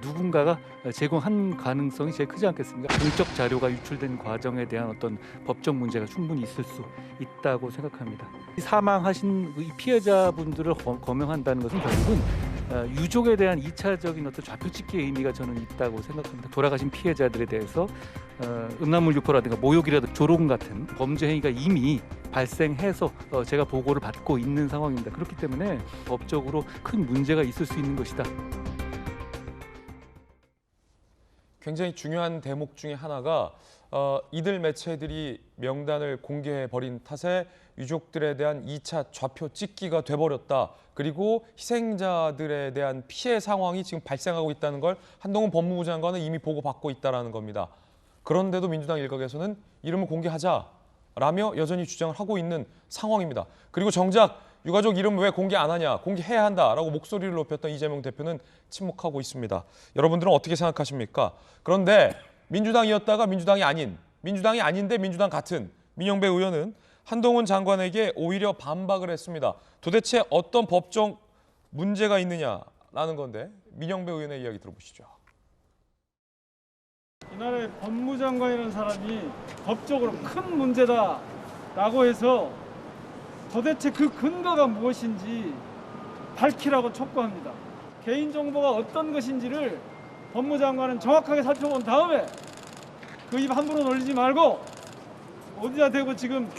누군가가 제공한 가능성이 제일 크지 않겠습니까? 공적 자료가 유출된 과정에 대한 어떤 법적 문제가 충분히 있을 수 있다고 생각합니다. 사망하신 이 피해자분들을 거명한다는 것은 결국은 유족에 대한 2차적인 어떤 좌표찍기의 의미가 저는 있다고 생각합니다. 돌아가신 피해자들에 대해서 음란물 유포라든가 모욕이라든가 조롱 같은 범죄 행위가 이미 발생해서 제가 보고를 받고 있는 상황입니다. 그렇기 때문에 법적으로 큰 문제가 있을 수 있는 것이다. 굉장히 중요한 대목 중에 하나가 이들 매체들이 명단을 공개해버린 탓에 유족들에 대한 2차 좌표 찍기가 돼버렸다. 그리고 희생자들에 대한 피해 상황이 지금 발생하고 있다는 걸 한동훈 법무부 장관은 이미 보고받고 있다는 겁니다. 그런데도 민주당 일각에서는 이름을 공개하자라며 여전히 주장을 하고 있는 상황입니다. 그리고 정작 유가족 이름 왜 공개 안 하냐, 공개해야 한다라고 목소리를 높였던 이재명 대표는 침묵하고 있습니다. 여러분들은 어떻게 생각하십니까? 그런데 민주당이었다가 민주당이 아닌데 민주당 같은 민영배 의원은 한동훈 장관에게 오히려 반박을 했습니다. 도대체 어떤 법적 문제가 있느냐라는 건데 민영배 의원의 이야기 들어보시죠. 이 나라의 법무장관이라는 사람이 법적으로 큰 문제다라고 해서 도대체 그 근거가 무엇인지 밝히라고 촉구합니다. 개인정보가 어떤 것인지를 법무장관은 정확하게 살펴본 다음에 그 입 함부로 놀리지 말고 어디다 대고 지금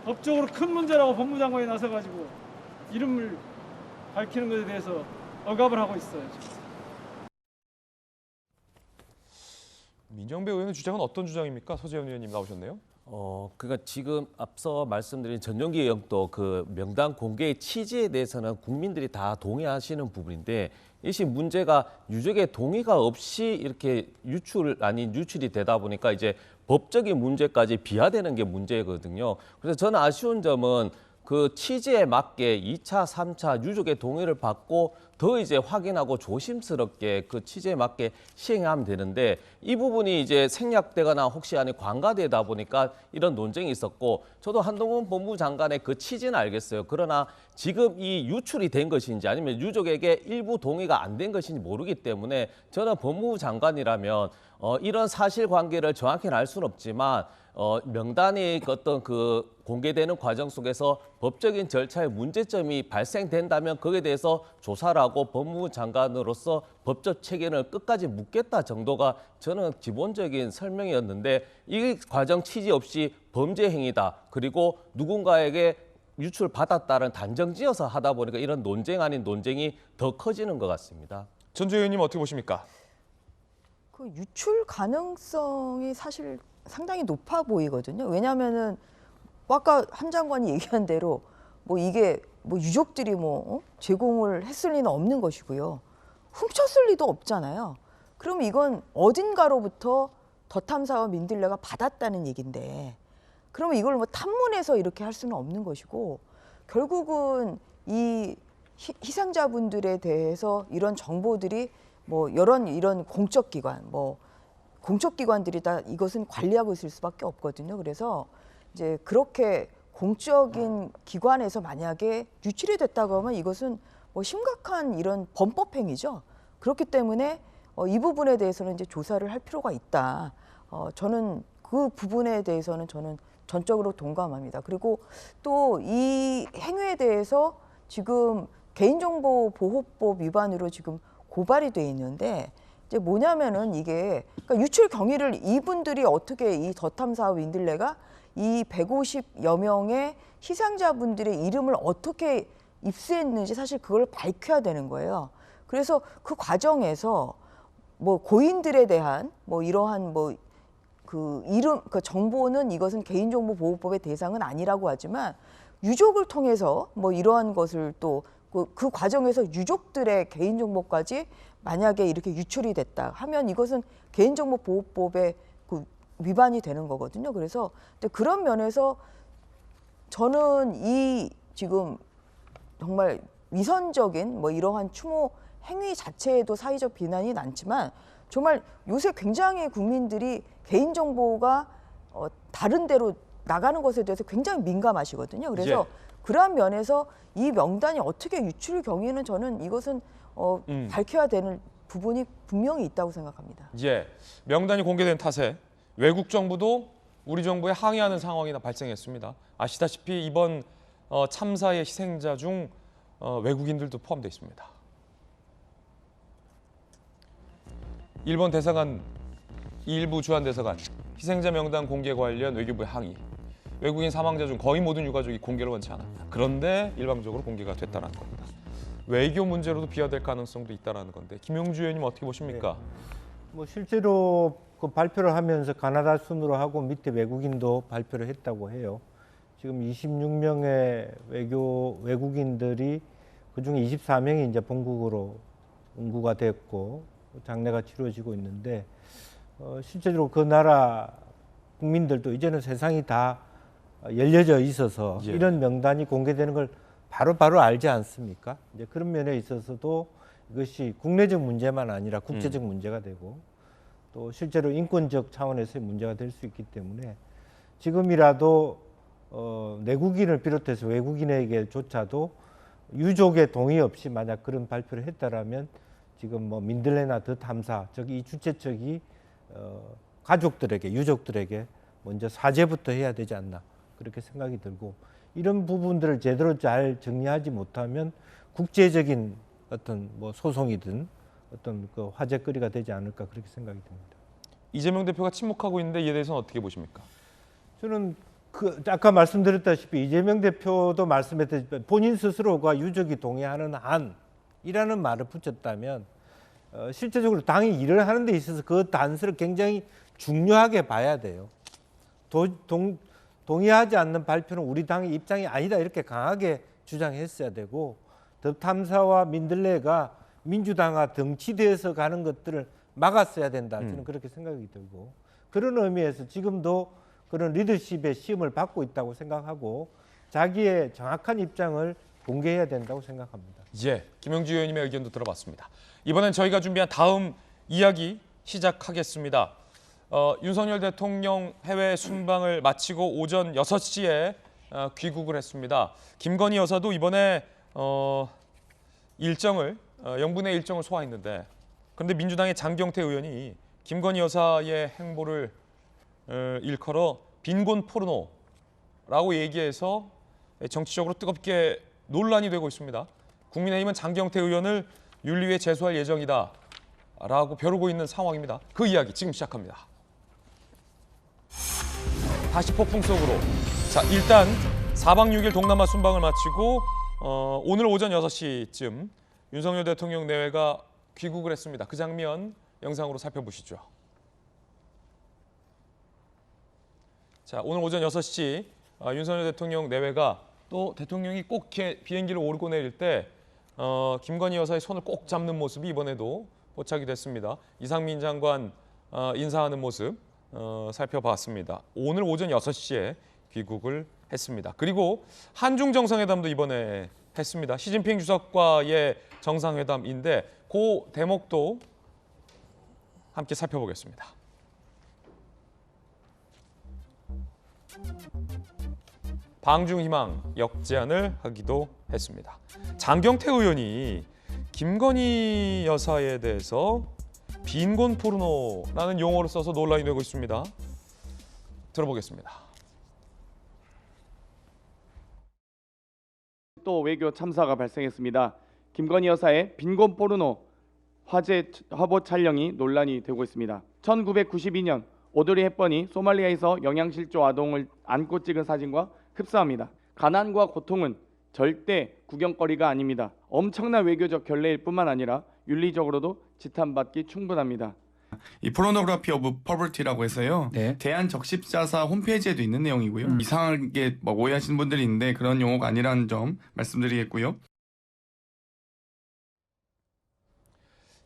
법적으로 큰 문제라고 법무장관이 나서가지고 이름을 밝히는 것에 대해서 억압을 하고 있어요. 민정배 의원의 주장은 어떤 주장입니까? 서재현 의원님 나오셨네요. 그러니까 지금 앞서 말씀드린 전용기 의원도 그 명단 공개의 취지에 대해서는 국민들이 다 동의하시는 부분인데 이시 문제가 유족의 동의가 없이 이렇게 유출이 되다 보니까 이제 법적인 문제까지 비화되는 게 문제거든요. 그래서 저는 아쉬운 점은 그 취지에 맞게 2차, 3차 유족의 동의를 받고 더 이제 확인하고 조심스럽게 그 취지에 맞게 시행하면 되는데 이 부분이 이제 생략되거나 혹시 아니 관가되다 보니까 이런 논쟁이 있었고 저도 한동훈 법무부 장관의 그 취지는 알겠어요. 그러나 지금 이 유출이 된 것인지 아니면 유족에게 일부 동의가 안 된 것인지 모르기 때문에 저는 법무부 장관이라면 이런 사실관계를 정확히는 알 수는 없지만 명단이 어떤 그 공개되는 과정 속에서 법적인 절차에 문제점이 발생된다면 거기에 대해서 조사를 하고 법무부 장관으로서 법적 책임을 끝까지 묻겠다 정도가 저는 기본적인 설명이었는데 이 과정 취지 없이 범죄 행위다. 그리고 누군가에게 유출받았다는 단정지어서 하다 보니까 이런 논쟁 아닌 논쟁이 더 커지는 것 같습니다. 전주 의원님 어떻게 보십니까? 그 유출 가능성이 사실 상당히 높아 보이거든요. 왜냐하면은 뭐 아까 한 장관이 얘기한 대로 뭐 이게 뭐 유족들이 뭐 제공을 했을 리는 없는 것이고요. 훔쳤을 리도 없잖아요. 그럼 이건 어딘가로부터 더 탐사와 민들레가 받았다는 얘긴데, 그러면 이걸 뭐 탐문해서 이렇게 할 수는 없는 것이고, 결국은 이 희생자분들에 대해서 이런 정보들이 뭐 이런 공적 기관들이 다 이것은 관리하고 있을 수밖에 없거든요. 그래서 이제 그렇게 공적인 기관에서 만약에 유출이 됐다고 하면 이것은 뭐 심각한 이런 범법 행위죠. 그렇기 때문에 이 부분에 대해서는 이제 조사를 할 필요가 있다. 저는 그 부분에 대해서는 저는 전적으로 동감합니다. 그리고 또 이 행위에 대해서 지금 개인정보보호법 위반으로 지금 고발이 돼 있는데, 이제 뭐냐면은 이게 그러니까 유출 경위를 이분들이 어떻게 이 더 탐사와 민들레가 이 150여 명의 희생자분들의 이름을 어떻게 입수했는지 사실 그걸 밝혀야 되는 거예요. 그래서 그 과정에서 뭐 고인들에 대한 뭐 이러한 뭐 그 이름 그 정보는 이것은 개인정보보호법의 대상은 아니라고 하지만 유족을 통해서 뭐 이러한 것을 또 그 과정에서 유족들의 개인정보까지 만약에 이렇게 유출이 됐다 하면 이것은 개인정보보호법의 그 위반이 되는 거거든요. 그래서 그런 면에서 저는 이 지금 정말 위선적인 뭐 이러한 추모 행위 자체에도 사회적 비난이 많지만, 정말 요새 굉장히 국민들이 개인정보가 다른 데로 나가는 것에 대해서 굉장히 민감하시거든요. 그래서 그러한 면에서 이 명단이 어떻게 유출 경위는 저는 이것은 밝혀야 되는 부분이 분명히 있다고 생각합니다. 예, 명단이 공개된 탓에 외국 정부도 우리 정부에 항의하는 상황이 발생했습니다. 아시다시피 이번 참사의 희생자 중 외국인들도 포함되어 있습니다. 일본 대사관, 일부 주한 대사관, 희생자 명단 공개 관련 외교부의 항의. 외국인 사망자 중 거의 모든 유가족이 공개를 원치 않았다. 그런데 일방적으로 공개가 됐다는 겁니다. 외교 문제로도 비화될 가능성도 있다는 건데, 김용주 의원님 어떻게 보십니까? 뭐 실제로 그 발표를 하면서 가나다 순으로 하고 밑에 외국인도 발표를 했다고 해요. 지금 26명의 외국인들이 그중에 24명이 이제 본국으로 응구가 됐고 장례가 치러지고 있는데, 실제로 그 나라 국민들도 이제는 세상이 다 열려져 있어서 이런 명단이 공개되는 걸 바로 알지 않습니까? 이제 그런 면에 있어서도 이것이 국내적 문제만 아니라 국제적 문제가 되고 또 실제로 인권적 차원에서의 문제가 될 수 있기 때문에 지금이라도 내국인을 비롯해서 외국인에게조차도 유족의 동의 없이 만약 그런 발표를 했다라면 지금 뭐 민들레나 더 탐사, 즉 이 주최 측이 가족들에게, 유족들에게 먼저 사죄부터 해야 되지 않나 그렇게 생각이 들고, 이런 부분들을 제대로 잘 정리하지 못하면 국제적인 어떤 뭐 소송이든 어떤 그 화제거리가 되지 않을까 그렇게 생각이 듭니다. 이재명 대표가 침묵하고 있는데 이에 대해서는 어떻게 보십니까? 저는 그 아까 말씀드렸다시피 이재명 대표도 말씀했듯이 본인 스스로가 유족이 동의하는 한이라는 말을 붙였다면 실제적으로 당이 일을 하는 데 있어서 그 단서를 굉장히 중요하게 봐야 돼요. 동의하지 않는 발표는 우리 당의 입장이 아니다 이렇게 강하게 주장했어야 되고, 더 탐사와 민들레가 민주당과 덩치돼서 가는 것들을 막았어야 된다. 저는 그렇게 생각이 들고, 그런 의미에서 지금도 그런 리더십의 시험을 받고 있다고 생각하고 자기의 정확한 입장을 공개해야 된다고 생각합니다. 예, 김용주 의원님의 의견도 들어봤습니다. 이번엔 저희가 준비한 다음 이야기 시작하겠습니다. 윤석열 대통령 해외 순방을 마치고 오전 6시에 귀국을 했습니다. 김건희 여사도 이번에 영분의 일정을 소화했는데, 그런데 민주당의 장경태 의원이 김건희 여사의 행보를 일컬어 빈곤 포르노라고 얘기해서 정치적으로 뜨겁게 논란이 되고 있습니다. 국민의힘은 장경태 의원을 윤리위에 제소할 예정이다라고 벼르고 있는 상황입니다. 그 이야기 지금 시작합니다. 다시 폭풍 속으로. 자, 일단 4박 6일 동남아 순방을 마치고 오늘 오전 6시쯤 윤석열 대통령 내외가 귀국을 했습니다. 그 장면 영상으로 살펴보시죠. 자, 오늘 오전 6시 윤석열 대통령 내외가 또 대통령이 꼭 이렇게 비행기를 오르고 내릴 때 김건희 여사의 손을 꼭 잡는 모습이 이번에도 포착이 됐습니다. 이상민 장관 인사하는 모습 살펴봤습니다. 오늘 오전 6시에 귀국을 했습니다. 그리고 한중 정상회담도 이번에 했습니다. 시진핑 주석과의 정상회담인데 그 대목도 함께 살펴보겠습니다. 방중희망 역제안을 하기도 했습니다. 장경태 의원이 김건희 여사에 대해서 빈곤 포르노라는 용어를 써서 논란이 되고 있습니다. 들어보겠습니다. 또 외교 참사가 발생했습니다. 김건희 여사의 빈곤 포르노 화제 화보 촬영이 논란이 되고 있습니다. 1992년 오드리 헵번이 소말리아에서 영양실조 아동을 안고 찍은 사진과 흡사합니다. 가난과 고통은 절대 구경거리가 아닙니다. 엄청난 외교적 결례일 뿐만 아니라 윤리적으로도 지탄받기 충분합니다. 이 포르노그래피 오브 퍼버티라고 해서요. 대한적십자사 홈페이지에도 있는 내용이고요. 이상하게 막 오해하시는 분들이 있는데 그런 용어가 아니라는 점 말씀드리겠고요.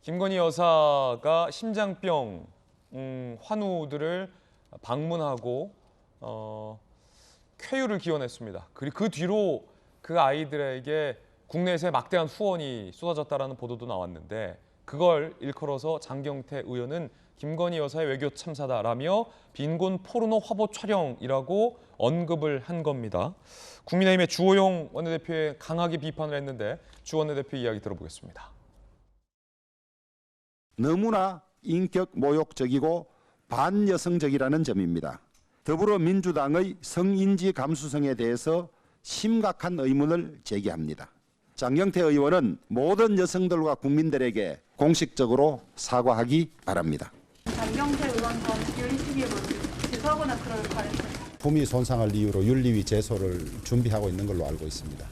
김건희 여사가 심장병 환우들을 방문하고 쾌유를 기원했습니다. 그리고 그 뒤로 그 아이들에게 국내에서의 막대한 후원이 쏟아졌다라는 보도도 나왔는데 그걸 일컬어서 장경태 의원은 김건희 여사의 외교 참사다라며 빈곤 포르노 화보 촬영이라고 언급을 한 겁니다. 국민의힘의 주호영 원내대표에 강하게 비판을 했는데 주 원내대표 이야기 들어보겠습니다. 너무나 인격 모욕적이고 반여성적이라는 점입니다. 더불어민주당의 성인지 감수성에 대해서 심각한 의문을 제기합니다. 장경태 의원은 모든 여성들과 국민들에게 공식적으로 사과하기 바랍니다. 장경태 의원과 윤리특위에 제소하거나 그럴 가능성. 품위 손상할 이유로 윤리위 제소를 준비하고 있는 걸로 알고 있습니다.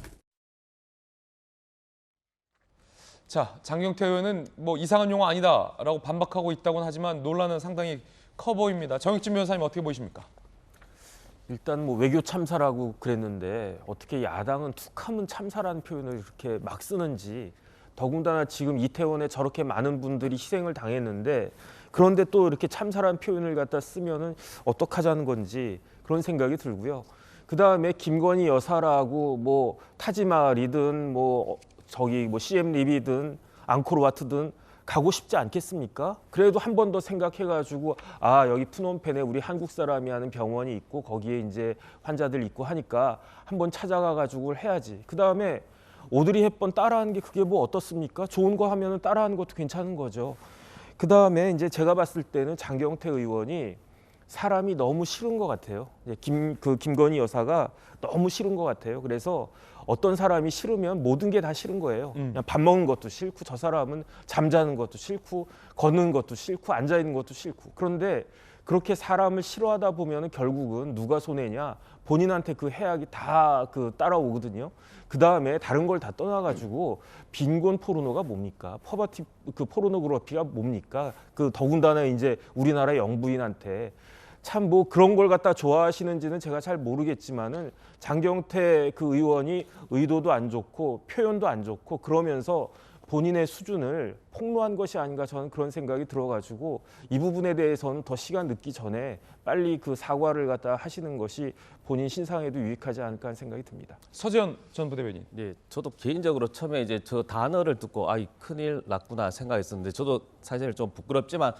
자, 장경태 의원은 뭐 이상한 용어 아니다라고 반박하고 있다고는 하지만 논란은 상당히 커 보입니다. 정익진 변호사님 어떻게 보이십니까? 일단 뭐 외교 참사라고 그랬는데 어떻게 야당은 툭하면 참사라는 표현을 이렇게 막 쓰는지, 더군다나 지금 이태원에 저렇게 많은 분들이 희생을 당했는데 그런데 또 이렇게 참사라는 표현을 갖다 쓰면은 어떡하자는 건지 그런 생각이 들고요. 그다음에 김건희 여사라고 뭐 타지마할이든 뭐 저기 뭐 시엠립이든 앙코르와트든 가고 싶지 않겠습니까? 그래도 한 번 더 생각해가지고 아 여기 프놈펜에 우리 한국 사람이 하는 병원이 있고 거기에 이제 환자들 있고 하니까 한번 찾아가가지고 해야지. 그 다음에 오드리 헵번 따라하는 게 그게 뭐 어떻습니까? 좋은 거 하면은 따라하는 것도 괜찮은 거죠. 그 다음에 이제 제가 봤을 때는 장경태 의원이 사람이 너무 싫은 것 같아요. 김건희 여사가 너무 싫은 것 같아요. 그래서 어떤 사람이 싫으면 모든 게 다 싫은 거예요. 그냥 밥 먹는 것도 싫고 저 사람은 잠자는 것도 싫고 걷는 것도 싫고 앉아 있는 것도 싫고. 그런데 그렇게 사람을 싫어하다 보면 결국은 누가 손해냐? 본인한테 그 해악이 다 따라오거든요. 그 다음에 다른 걸 다 떠나가지고 빈곤 포르노가 뭡니까? 퍼버티 그 포르노그래피가 뭡니까? 더군다나 이제 우리나라 영부인한테 참 뭐 그런 걸 갖다 좋아하시는지는 제가 잘 모르겠지만은 장경태 그 의원이 의도도 안 좋고 표현도 안 좋고 그러면서 본인의 수준을 폭로한 것이 아닌가 저는 그런 생각이 들어가지고 이 부분에 대해서는 더 시간 늦기 전에 빨리 그 사과를 갖다 하시는 것이 본인 신상에도 유익하지 않을까 하는 생각이 듭니다. 서지현 전 부대변인. 네, 저도 개인적으로 처음에 이제 저 단어를 듣고 아, 큰일 났구나 생각했었는데 저도 사실 좀 부끄럽지만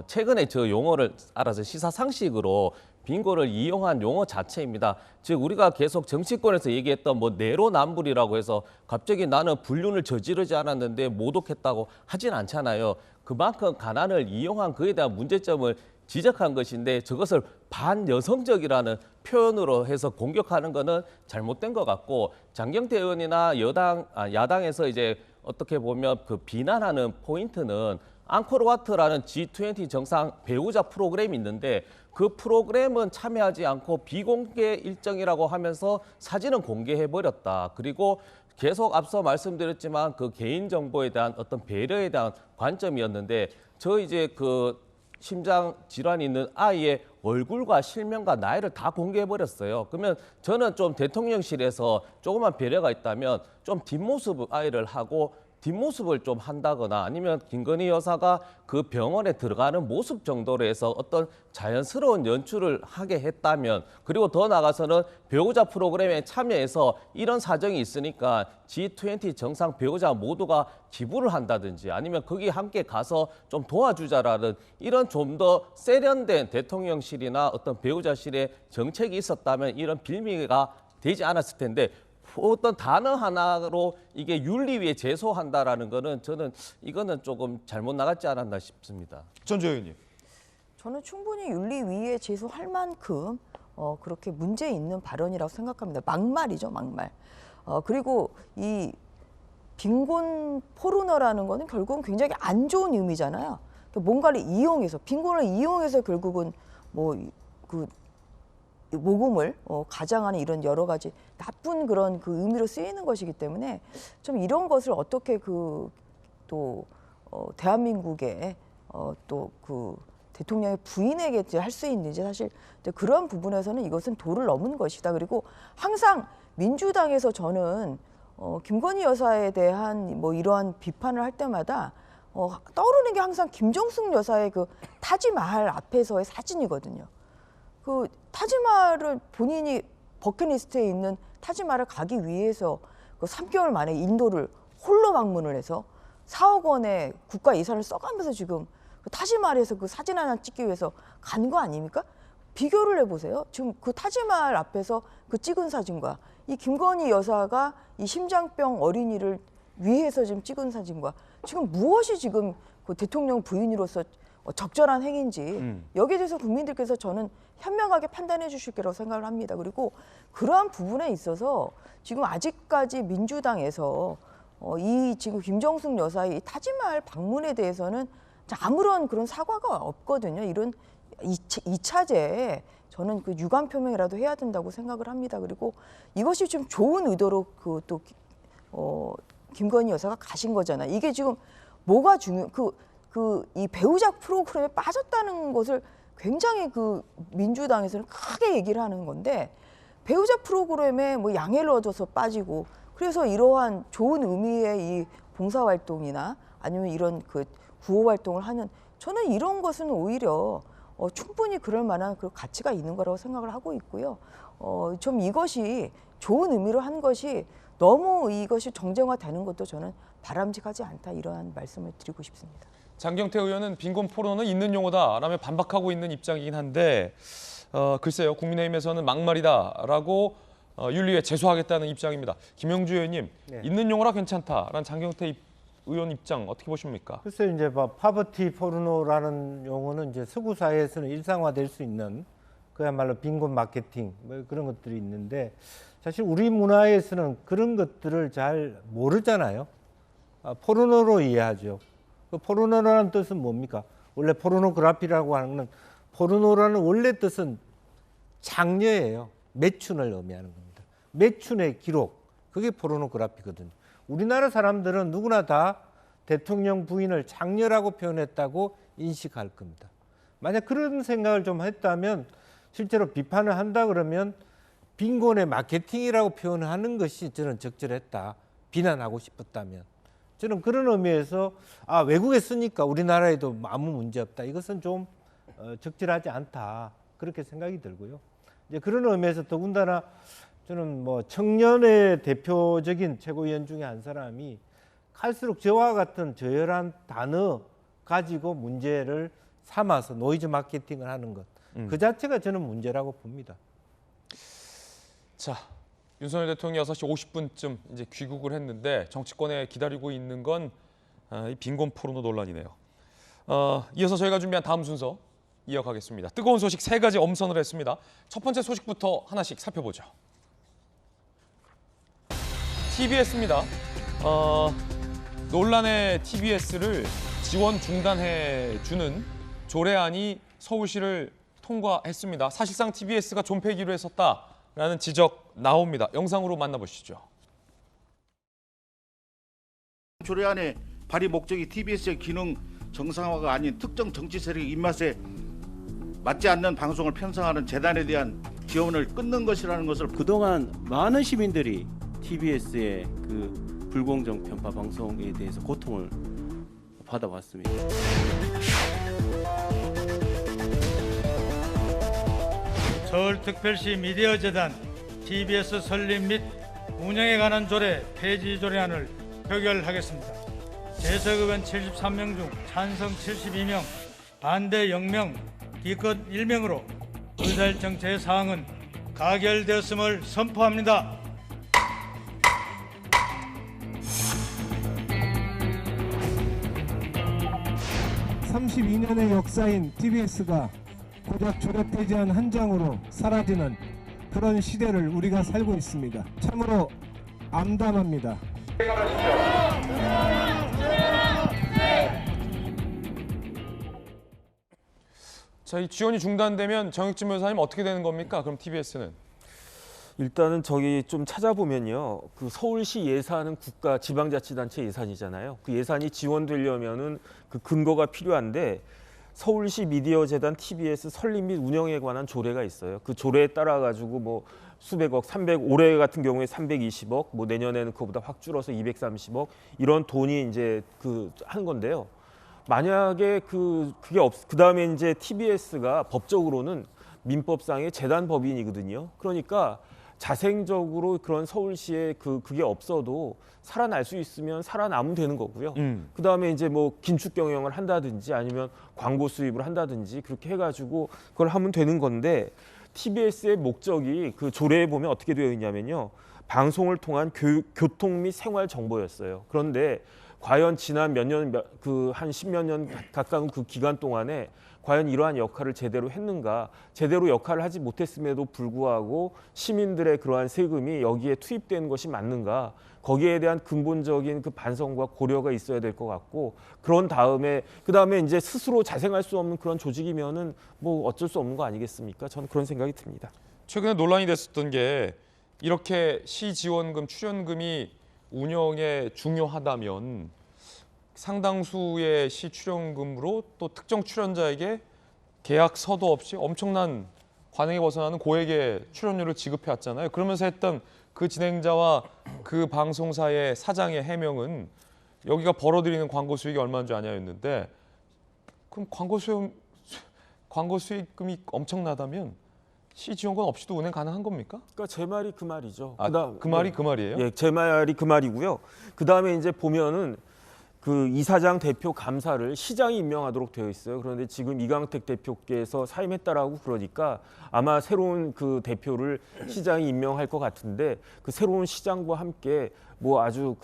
최근에 저 용어를 알아서 시사상식으로 빈곤을 이용한 용어 자체입니다. 즉 우리가 계속 정치권에서 얘기했던 뭐 내로남불이라고 해서 갑자기 나는 불륜을 저지르지 않았는데 모독했다고 하진 않잖아요. 그만큼 가난을 이용한 그에 대한 문제점을 지적한 것인데 저것을 반여성적이라는 표현으로 해서 공격하는 것은 잘못된 것 같고 장경태 의원이나 야당에서 이제 어떻게 보면 그 비난하는 포인트는 앙코르와트라는 G20 정상 배우자 프로그램이 있는데 그 프로그램은 참여하지 않고 비공개 일정이라고 하면서 사진은 공개해버렸다. 그리고 계속 앞서 말씀드렸지만 그 개인정보에 대한 어떤 배려에 대한 관점이었는데 저 이제 그 심장 질환이 있는 아이의 얼굴과 실명과 나이를 다 공개해 버렸어요. 그러면 저는 좀 대통령실에서 조그만 배려가 있다면 좀 뒷모습 아이를 하고 뒷모습을 좀 한다거나 아니면 김건희 여사가 그 병원에 들어가는 모습 정도로 해서 어떤 자연스러운 연출을 하게 했다면, 그리고 더 나아가서는 배우자 프로그램에 참여해서 이런 사정이 있으니까 G20 정상 배우자 모두가 기부를 한다든지 아니면 거기 함께 가서 좀 도와주자라는 이런 좀 더 세련된 대통령실이나 어떤 배우자실의 정책이 있었다면 이런 빌미가 되지 않았을 텐데, 어떤 단어 하나로 이게 윤리위에 제소한다라는 거는 저는 이거는 조금 잘못 나갔지 않았나 싶습니다. 전주현 의원님. 저는 충분히 윤리위에 제소할 만큼 그렇게 문제 있는 발언이라고 생각합니다. 막말이죠, 막말. 그리고 이 빈곤 포르노라는 거는 결국은 굉장히 안 좋은 의미잖아요. 뭔가를 이용해서, 빈곤을 이용해서 결국은 뭐 그 모금을 가장하는 이런 여러 가지 나쁜 그런 그 의미로 쓰이는 것이기 때문에 좀 이런 것을 어떻게 대한민국의 또 그 대통령의 부인에게 할 수 있는지, 사실 그런 부분에서는 이것은 도를 넘은 것이다. 그리고 항상 민주당에서 저는 김건희 여사에 대한 뭐 이러한 비판을 할 때마다 떠오르는 게 항상 김정숙 여사의 그 타지마할 앞에서의 사진이거든요. 그 타지마할을 본인이 버킷리스트에 있는 타지마할을 가기 위해서 그 3개월 만에 인도를 홀로 방문을 해서 4억 원의 국가 예산을 써가면서 지금 그 타지마할에서 그 사진 하나 찍기 위해서 간 거 아닙니까? 비교를 해보세요. 지금 그 타지마할 앞에서 그 찍은 사진과 이 김건희 여사가 이 심장병 어린이를 위해서 지금 찍은 사진과 지금 무엇이 지금 그 대통령 부인으로서 적절한 행위인지 여기에 대해서 국민들께서 저는 현명하게 판단해 주실 거라고 생각을 합니다. 그리고 그러한 부분에 있어서 지금 아직까지 민주당에서 이 지금 김정숙 여사의 타지마할 방문에 대해서는 아무런 그런 사과가 없거든요. 이런 2차제 저는 그 유감 표명이라도 해야 된다고 생각을 합니다. 그리고 이것이 좀 좋은 의도로 김건희 여사가 가신 거잖아요. 이게 지금 뭐가 이 배우자 프로그램에 빠졌다는 것을 굉장히 그 민주당에서는 크게 얘기를 하는 건데, 배우자 프로그램에 뭐 양해를 얻어서 빠지고, 그래서 이러한 좋은 의미의 이 봉사활동이나 아니면 이런 그 구호활동을 하는, 저는 이런 것은 오히려 충분히 그럴 만한 그 가치가 있는 거라고 생각을 하고 있고요. 좀 이것이 좋은 의미로 한 것이 너무 이것이 정쟁화되는 것도 저는 바람직하지 않다, 이러한 말씀을 드리고 싶습니다. 장경태 의원은 빈곤 포르노는 있는 용어다라며 반박하고 있는 입장이긴 한데, 글쎄요, 국민의힘에서는 막말이다라고 윤리위에 제소하겠다는 입장입니다. 김영주 의원님, 네. 있는 용어라 괜찮다라는 장경태 의원 입장 어떻게 보십니까? 글쎄, 이제 파버티 포르노라는 용어는 이제 서구 사회에서는 일상화될 수 있는 그야말로 빈곤 마케팅 뭐 그런 것들이 있는데, 사실 우리 문화에서는 그런 것들을 잘 모르잖아요. 포르노로 이해하죠. 그 포르노라는 뜻은 뭡니까? 원래 포르노그래피라고 하는 건, 포르노라는 원래 뜻은 장녀예요. 매춘을 의미하는 겁니다. 매춘의 기록, 그게 포르노그래피거든요. 우리나라 사람들은 누구나 다 대통령 부인을 장녀라고 표현했다고 인식할 겁니다. 만약 그런 생각을 좀 했다면, 실제로 비판을 한다 그러면 빈곤의 마케팅이라고 표현하는 것이 저는 적절했다, 비난하고 싶었다면. 저는 그런 의미에서 외국에 쓰니까 우리나라에도 아무 문제 없다, 이것은 좀 적절하지 않다, 그렇게 생각이 들고요. 이제 그런 의미에서 더군다나 저는 뭐 청년의 대표적인 최고위원 중에 한 사람이 갈수록 저와 같은 저열한 단어 가지고 문제를 삼아서 노이즈 마케팅을 하는 것, 그 자체가 저는 문제라고 봅니다. 자, 윤석열 대통령이 6시 50분쯤 이제 귀국을 했는데 정치권에 기다리고 있는 건 이 빈곤 포르노 논란이네요. 이어서 저희가 준비한 다음 순서 이어가겠습니다. 뜨거운 소식 3가지 엄선을 했습니다. 첫 번째 소식부터 하나씩 살펴보죠. TBS입니다. 논란의 TBS를 지원 중단해주는 조례안이 서울시를 통과했습니다. 사실상 TBS가 존폐기로 했었다라는 지적 나옵니다. 영상으로 만나보시죠. 조례안의 발의 목적이 TBS의 기능 정상화가 아닌 특정 정치 세력 입맛에 맞지 않는 방송을 편성하는 재단에 대한 지원을 끊는 것이라는 것을 그동안 많은 시민들이 TBS의 그 불공정 편파 방송에 대해서 고통을 받아왔습니다. 서울특별시 미디어재단 TBS 설립 및 운영에 관한 조례 폐지 조례안을 표결하겠습니다. 재석 의원 73명 중 찬성 72명, 반대 0명, 기껏 1명으로 의사일정 제4항은 가결되었음을 선포합니다. 32년의 역사인 TBS가 고작 조례 폐지안 한 장으로 사라지는 그런 시대를 우리가 살고 있습니다. 참으로 암담합니다. 자, 이 지원이 중단되면 정혁진 변호사님 어떻게 되는 겁니까? 그럼 TBS는? 일단은 저기 좀 찾아보면요. 그 서울시 예산은 국가 지방자치단체 예산이잖아요. 그 예산이 지원되려면은 그 근거가 필요한데 서울시 미디어재단 TBS 설립 및 운영에 관한 조례가 있어요. 그 조례에 따라 가지고 뭐 수백억, 300, 올해 같은 경우에 320억, 뭐 내년에는 그거보다 확 줄어서 230억 이런 돈이 이제 그 한 건데요. 만약에 그게 그다음에 이제 TBS가 법적으로는 민법상의 재단 법인이거든요. 그러니까 자생적으로 그런 서울시에 그게 없어도 살아날 수 있으면 살아남으면 되는 거고요. 그다음에 이제 뭐 긴축 경영을 한다든지 아니면 광고 수입을 한다든지 그렇게 해가지고 그걸 하면 되는 건데 TBS의 목적이 그 조례에 보면 어떻게 되어 있냐면요. 방송을 통한 교통 및 생활 정보였어요. 그런데 과연 지난 몇 년, 한 10몇 년 가까운 그 기간 동안에 과연 이러한 역할을 제대로 했는가, 제대로 역할을 하지 못했음에도 불구하고 시민들의 그러한 세금이 여기에 투입되는 것이 맞는가, 거기에 대한 근본적인 그 반성과 고려가 있어야 될 것 같고, 그런 다음에 그다음에 이제 스스로 자생할 수 없는 그런 조직이면은 뭐 어쩔 수 없는 거 아니겠습니까? 저는 그런 생각이 듭니다. 최근에 논란이 됐었던 게 이렇게 시 지원금, 출연금이 운영에 중요하다면 상당수의 시 출연금으로 또 특정 출연자에게 계약서도 없이 엄청난 관행에 벗어나는 고액의 출연료를 지급해 왔잖아요. 그러면서 했던 그 진행자와 그 방송사의 사장의 해명은 여기가 벌어들이는 광고 수익이 얼마인 줄 아냐였는데, 그럼 광고 수익금이 엄청나다면 시 지원금 없이도 운행 가능한 겁니까? 그러니까 제 말이 그 말이죠. 그 말이 그 말이에요? 예, 제 말이 그 말이고요. 그다음에 이제 보면은 그 이사장 대표 감사를 시장이 임명하도록 되어 있어요. 그런데 지금 이강택 대표께서 사임했다라고 그러니까 아마 새로운 그 대표를 시장이 임명할 것 같은데 그 새로운 시장과 함께 뭐 아주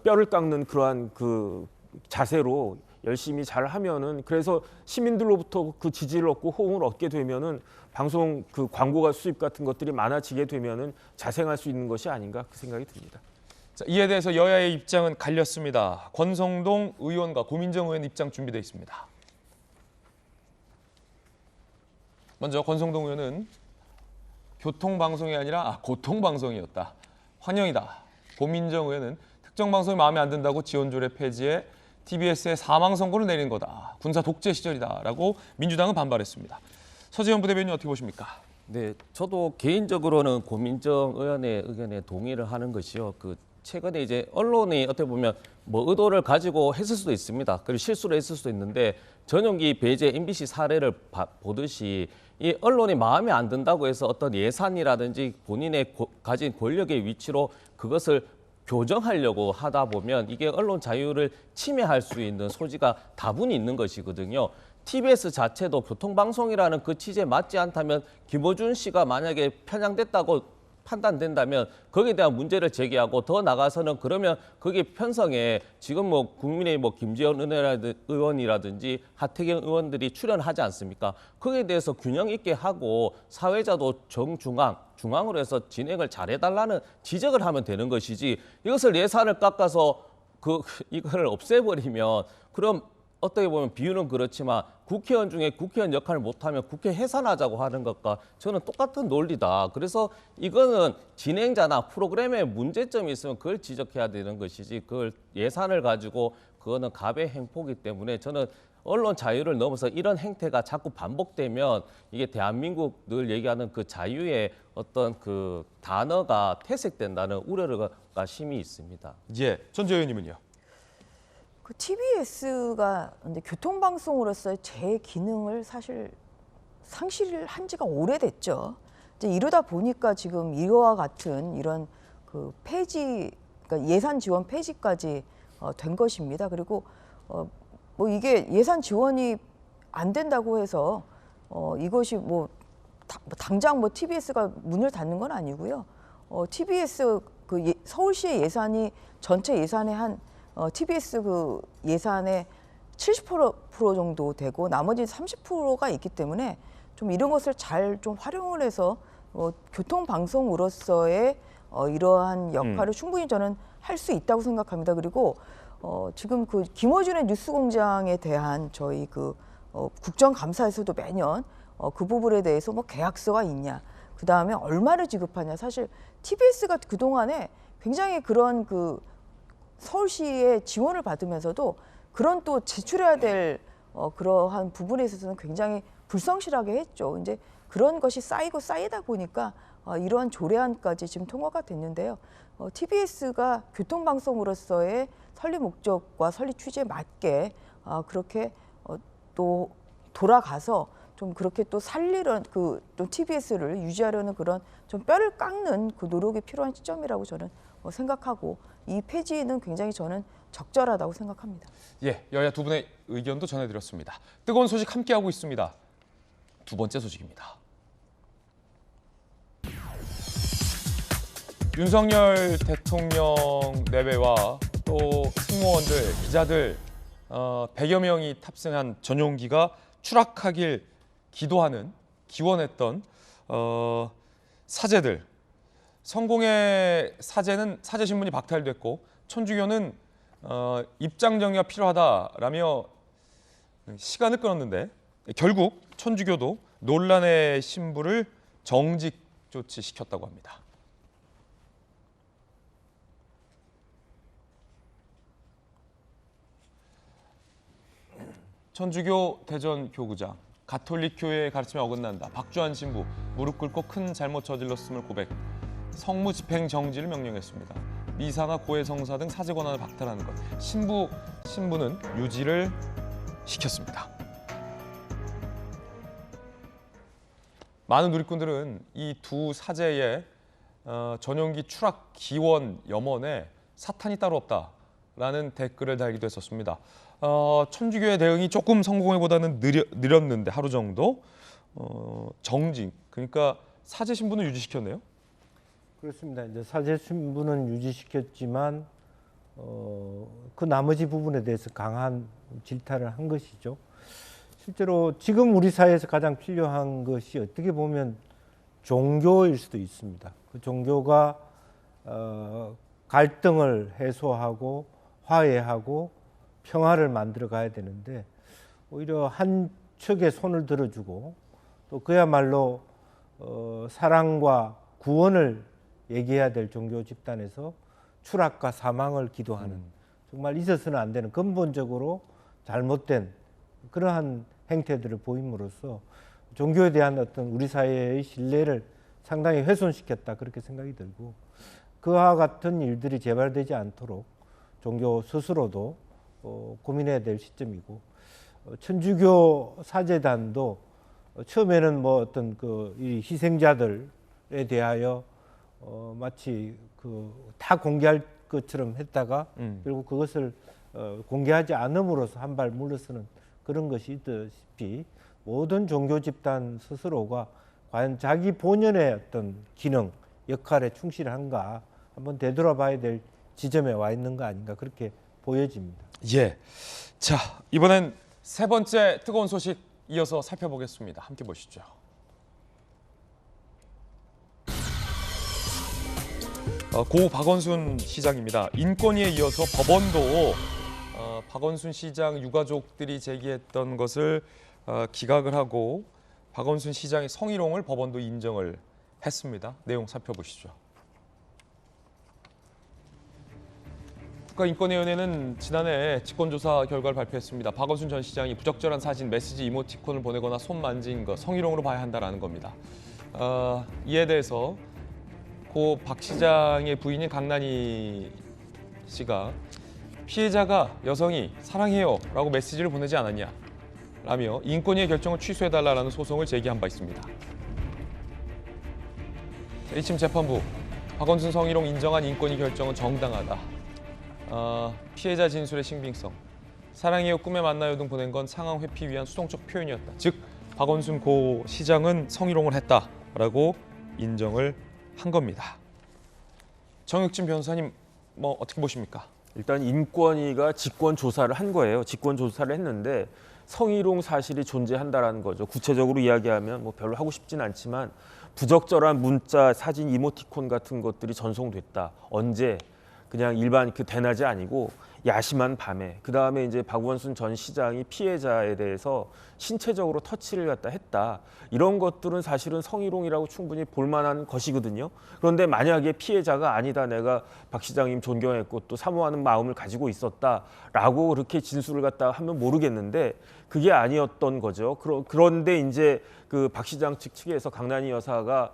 뼈를 깎는 그러한 그 자세로 열심히 잘 하면은, 그래서 시민들로부터 그 지지를 얻고 호응을 얻게 되면은 방송 그 광고가 수입 같은 것들이 많아지게 되면은 자생할 수 있는 것이 아닌가 그 생각이 듭니다. 자, 이에 대해서 여야의 입장은 갈렸습니다. 권성동 의원과 고민정 의원 입장 준비되어 있습니다. 먼저 권성동 의원은 교통방송이 아니라 고통방송이었다. 환영이다. 고민정 의원은 특정 방송이 마음에 안 든다고 지원조례 폐지에 TBS에 사망 선고를 내린 거다. 군사 독재 시절이다라고 민주당은 반발했습니다. 서지현 부대변인 어떻게 보십니까? 네, 저도 개인적으로는 고민정 의원의 의견에 동의를 하는 것이요. 최근에 이제 언론이 어떻게 보면 뭐 의도를 가지고 했을 수도 있습니다. 그리고 실수를 했을 수도 있는데 전용기 배제 MBC 사례를 보듯이 이 언론이 마음에 안 든다고 해서 어떤 예산이라든지 본인의 가진 권력의 위치로 그것을 교정하려고 하다 보면 이게 언론 자유를 침해할 수 있는 소지가 다분히 있는 것이거든요. TBS 자체도 교통방송이라는 그 취지에 맞지 않다면 김어준 씨가 만약에 편향됐다고 판단된다면 거기에 대한 문제를 제기하고 더 나가서는 그러면 거기에 편성에 지금 뭐 국민의 뭐 김재원 의원이라든지 하태경 의원들이 출연하지 않습니까? 거기에 대해서 균형 있게 하고 사회자도 중앙으로 해서 진행을 잘해달라는 지적을 하면 되는 것이지, 이것을 예산을 깎아서 이걸 없애버리면 그럼 어떻게 보면 비유는 그렇지만 국회의원 중에 국회의원 역할을 못하면 국회 해산하자고 하는 것과 저는 똑같은 논리다. 그래서 이거는 진행자나 프로그램에 문제점이 있으면 그걸 지적해야 되는 것이지 그걸 예산을 가지고 그거는 갑의 행포기 때문에 저는 언론 자유를 넘어서 이런 행태가 자꾸 반복되면 이게 대한민국 늘 얘기하는 그 자유의 어떤 그 단어가 퇴색된다는 우려가 심히 있습니다. 예, 전재 의원님은요? 그 TBS가 근데 교통방송으로서의 제 기능을 사실 상실한 지가 오래됐죠. 이제 이러다 보니까 지금 이거와 같은 이런 그 폐지, 그러니까 예산 지원 폐지까지 된 것입니다. 그리고 뭐 이게 예산 지원이 안 된다고 해서 이것이 뭐 당장 뭐 TBS가 문을 닫는 건 아니고요. TBS 그 서울시의 예산이 전체 예산의 한 TBS 그 예산의 70% 정도 되고 나머지 30%가 있기 때문에 좀 이런 것을 잘 좀 활용을 해서 교통방송으로서의 이러한 역할을 충분히 저는 할 수 있다고 생각합니다. 그리고 지금 그 김어준의 뉴스공장에 대한 저희 그 국정감사에서도 매년 그 부분에 대해서 뭐 계약서가 있냐, 그 다음에 얼마를 지급하냐. 사실 TBS가 그 동안에 굉장히 그런 그 서울시의 지원을 받으면서도 그런 또 제출해야 될 그러한 부분에 있어서는 굉장히 불성실하게 했죠. 이제 그런 것이 쌓이고 쌓이다 보니까 이러한 조례안까지 지금 통과가 됐는데요. TBS가 교통방송으로서의 설립 목적과 설립 취지에 맞게 그렇게 또 돌아가서 좀 그렇게 또 살리는 또 TBS를 유지하려는 그런 좀 뼈를 깎는 그 노력이 필요한 시점이라고 저는 생각하고 이 폐지는 굉장히 저는 적절하다고 생각합니다. 예, 여야 두 분의 의견도 전해드렸습니다. 뜨거운 소식 함께하고 있습니다. 두 번째 소식입니다. 윤석열 대통령 내외와 또 승무원들, 기자들 100여 명이 탑승한 전용기가 추락하길 기원했던 사제들. 성공의 사제는 사제 신분이 박탈됐고 천주교는 입장 정리가 필요하다라며 시간을 끌었는데 결국 천주교도 논란의 신부를 정직 조치시켰다고 합니다. 천주교 대전교구장, 가톨릭교회의 가르침에 어긋난다. 박주한 신부, 무릎 꿇고 큰 잘못 저질렀음을 고백. 성무 집행 정지를 명령했습니다. 미사나 고해성사 등 사제 권한을 박탈하는 것. 신부는 유지를 시켰습니다. 많은 누리꾼들은 이 두 사제의 전용기 추락 기원 염원에 사탄이 따로 없다라는 댓글을 달기도 했었습니다. 천주교의 대응이 조금 성공회보다는 느렸는데 하루 정도 정직, 그러니까 사제 신분을 유지시켰네요. 그렇습니다. 이제 사제 신분은 유지시켰지만 그 나머지 부분에 대해서 강한 질타를 한 것이죠. 실제로 지금 우리 사회에서 가장 필요한 것이 어떻게 보면 종교일 수도 있습니다. 그 종교가 갈등을 해소하고 화해하고 평화를 만들어 가야 되는데 오히려 한 척에 손을 들어주고 또 그야말로 사랑과 구원을 얘기해야 될 종교 집단에서 추락과 사망을 기도하는 정말 있어서는 안 되는 근본적으로 잘못된 그러한 행태들을 보임으로써 종교에 대한 어떤 우리 사회의 신뢰를 상당히 훼손시켰다 그렇게 생각이 들고 그와 같은 일들이 재발되지 않도록 종교 스스로도 고민해야 될 시점이고 천주교 사제단도 처음에는 뭐 어떤 이 희생자들에 대하여 마치 다 공개할 것처럼 했다가 결국 그것을 공개하지 않음으로써 한 발 물러서는 그런 것이 있듯이 모든 종교 집단 스스로가 과연 자기 본연의 어떤 기능, 역할에 충실한가 한번 되돌아봐야 될 지점에 와 있는 거 아닌가 그렇게 보여집니다. 예, 자 이번엔 세 번째 뜨거운 소식 이어서 살펴보겠습니다. 함께 보시죠. 고 박원순 시장입니다. 인권위에 이어서 법원도 박원순 시장 유가족들이 제기했던 것을 기각을 하고 박원순 시장의 성희롱을 법원도 인정을 했습니다. 내용 살펴보시죠. 국가인권위원회는 지난해 직권조사 결과를 발표했습니다. 박원순 전 시장이 부적절한 사진, 메시지, 이모티콘을 보내거나 손 만진 것, 성희롱으로 봐야 한다라는 겁니다. 이에 대해서 고 박 시장의 부인인 강난희 씨가 피해자가 여성이 사랑해요 라고 메시지를 보내지 않았냐 라며 인권위의 결정을 취소해달라는 소송을 제기한 바 있습니다. 1심 재판부, 박원순 성희롱 인정한 인권위 결정은 정당하다. 피해자 진술의 신빙성, 사랑해요, 꿈에 만나요 등 보낸 건 상황 회피 위한 수동적 표현이었다. 즉 박원순 고 시장은 성희롱을 했다라고 인정을 한 겁니다. 정혁진 변호사님, 뭐 어떻게 보십니까? 일단 인권위가 직권 조사를 한 거예요. 직권 조사를 했는데 성희롱 사실이 존재한다라는 거죠. 구체적으로 이야기하면 뭐 별로 하고 싶진 않지만 부적절한 문자, 사진, 이모티콘 같은 것들이 전송됐다. 언제? 그냥 일반 그 대낮이 아니고 야심한 밤에. 그다음에 이제 박원순 전 시장이 피해자에 대해서 신체적으로 터치를 갖다 했다. 이런 것들은 사실은 성희롱이라고 충분히 볼 만한 것이거든요. 그런데 만약에 피해자가 아니다, 내가 박 시장님 존경했고 또 사모하는 마음을 가지고 있었다라고 그렇게 진술을 갖다 하면 모르겠는데 그게 아니었던 거죠. 그런데 이제 그 박 시장 측에서 강난희 여사가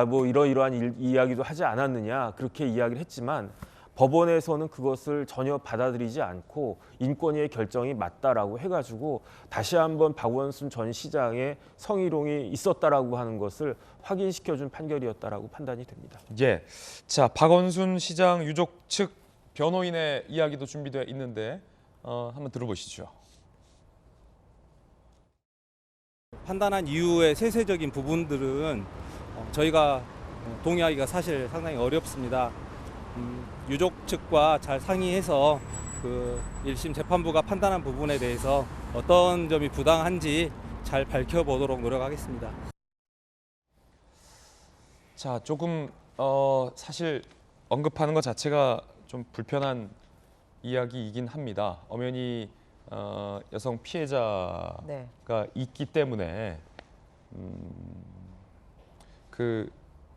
뭐 이러이러한 이야기도 하지 않았느냐 그렇게 이야기를 했지만 법원에서는 그것을 전혀 받아들이지 않고 인권위의 결정이 맞다라고 해가지고 다시 한번 박원순 전 시장의 성희롱이 있었다라고 하는 것을 확인시켜준 판결이었다라고 판단이 됩니다. 예, 자 박원순 시장 유족 측 변호인의 이야기도 준비되어 있는데 한번 들어보시죠. 판단한 이유의 세세적인 부분들은 저희가 동의하기가 사실 상당히 어렵습니다. 유족 측과 잘 상의해서 그 1심 재판부가 판단한 부분에 대해서 어떤 점이 부당한지 잘 밝혀보도록 노력하겠습니다. 자, 조금 사실 언급하는 것 자체가 좀 불편한 이야기이긴 합니다. 엄연히 여성 피해자가 네. 있기 때문에 그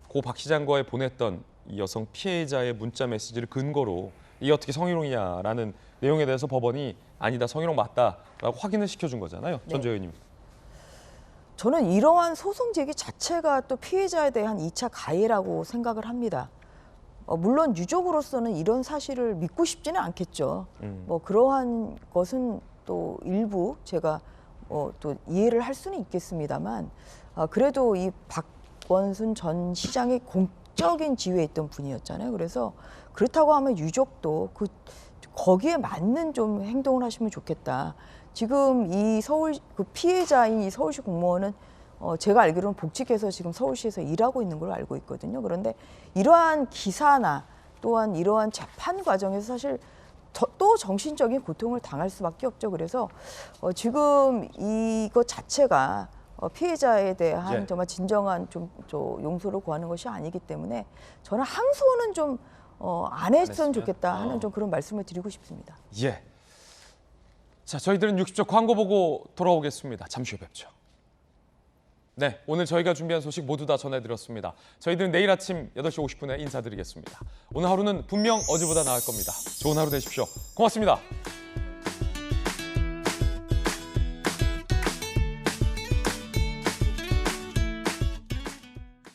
고 박 시장과의 보냈던 이 여성 피해자의 문자 메시지를 근거로 이게 어떻게 성희롱이냐라는 내용에 대해서 법원이 아니다, 성희롱 맞다라고 확인을 시켜준 거잖아요. 네. 전조 의원님. 저는 이러한 소송 제기 자체가 또 피해자에 대한 2차 가해라고 생각을 합니다. 물론 유족으로서는 이런 사실을 믿고 싶지는 않겠죠. 뭐 그러한 것은 또 일부 제가 또 이해를 할 수는 있겠습니다만 그래도 이 박원순 전 시장의 공적인 지위에 있던 분이었잖아요. 그래서 그렇다고 하면 유족도 거기에 맞는 좀 행동을 하시면 좋겠다. 지금 이 그 피해자인 이 서울시 공무원은 제가 알기로는 복직해서 지금 서울시에서 일하고 있는 걸로 알고 있거든요. 그런데 이러한 기사나 또한 이러한 재판 과정에서 사실 또 정신적인 고통을 당할 수밖에 없죠. 그래서 지금 이것 자체가 피해자에 대한 정말 진정한 좀 용서를 구하는 것이 아니기 때문에 저는 항소는 좀 안 했으면 좋겠다 하는 좀 그런 말씀을 드리고 싶습니다. 예. 자, 저희들은 60초 광고 보고 돌아오겠습니다. 잠시 후 뵙죠. 네, 오늘 저희가 준비한 소식 모두 다 전해드렸습니다. 저희들은 내일 아침 8시 50분에 인사드리겠습니다. 오늘 하루는 분명 어제보다 나을 겁니다. 좋은 하루 되십시오. 고맙습니다.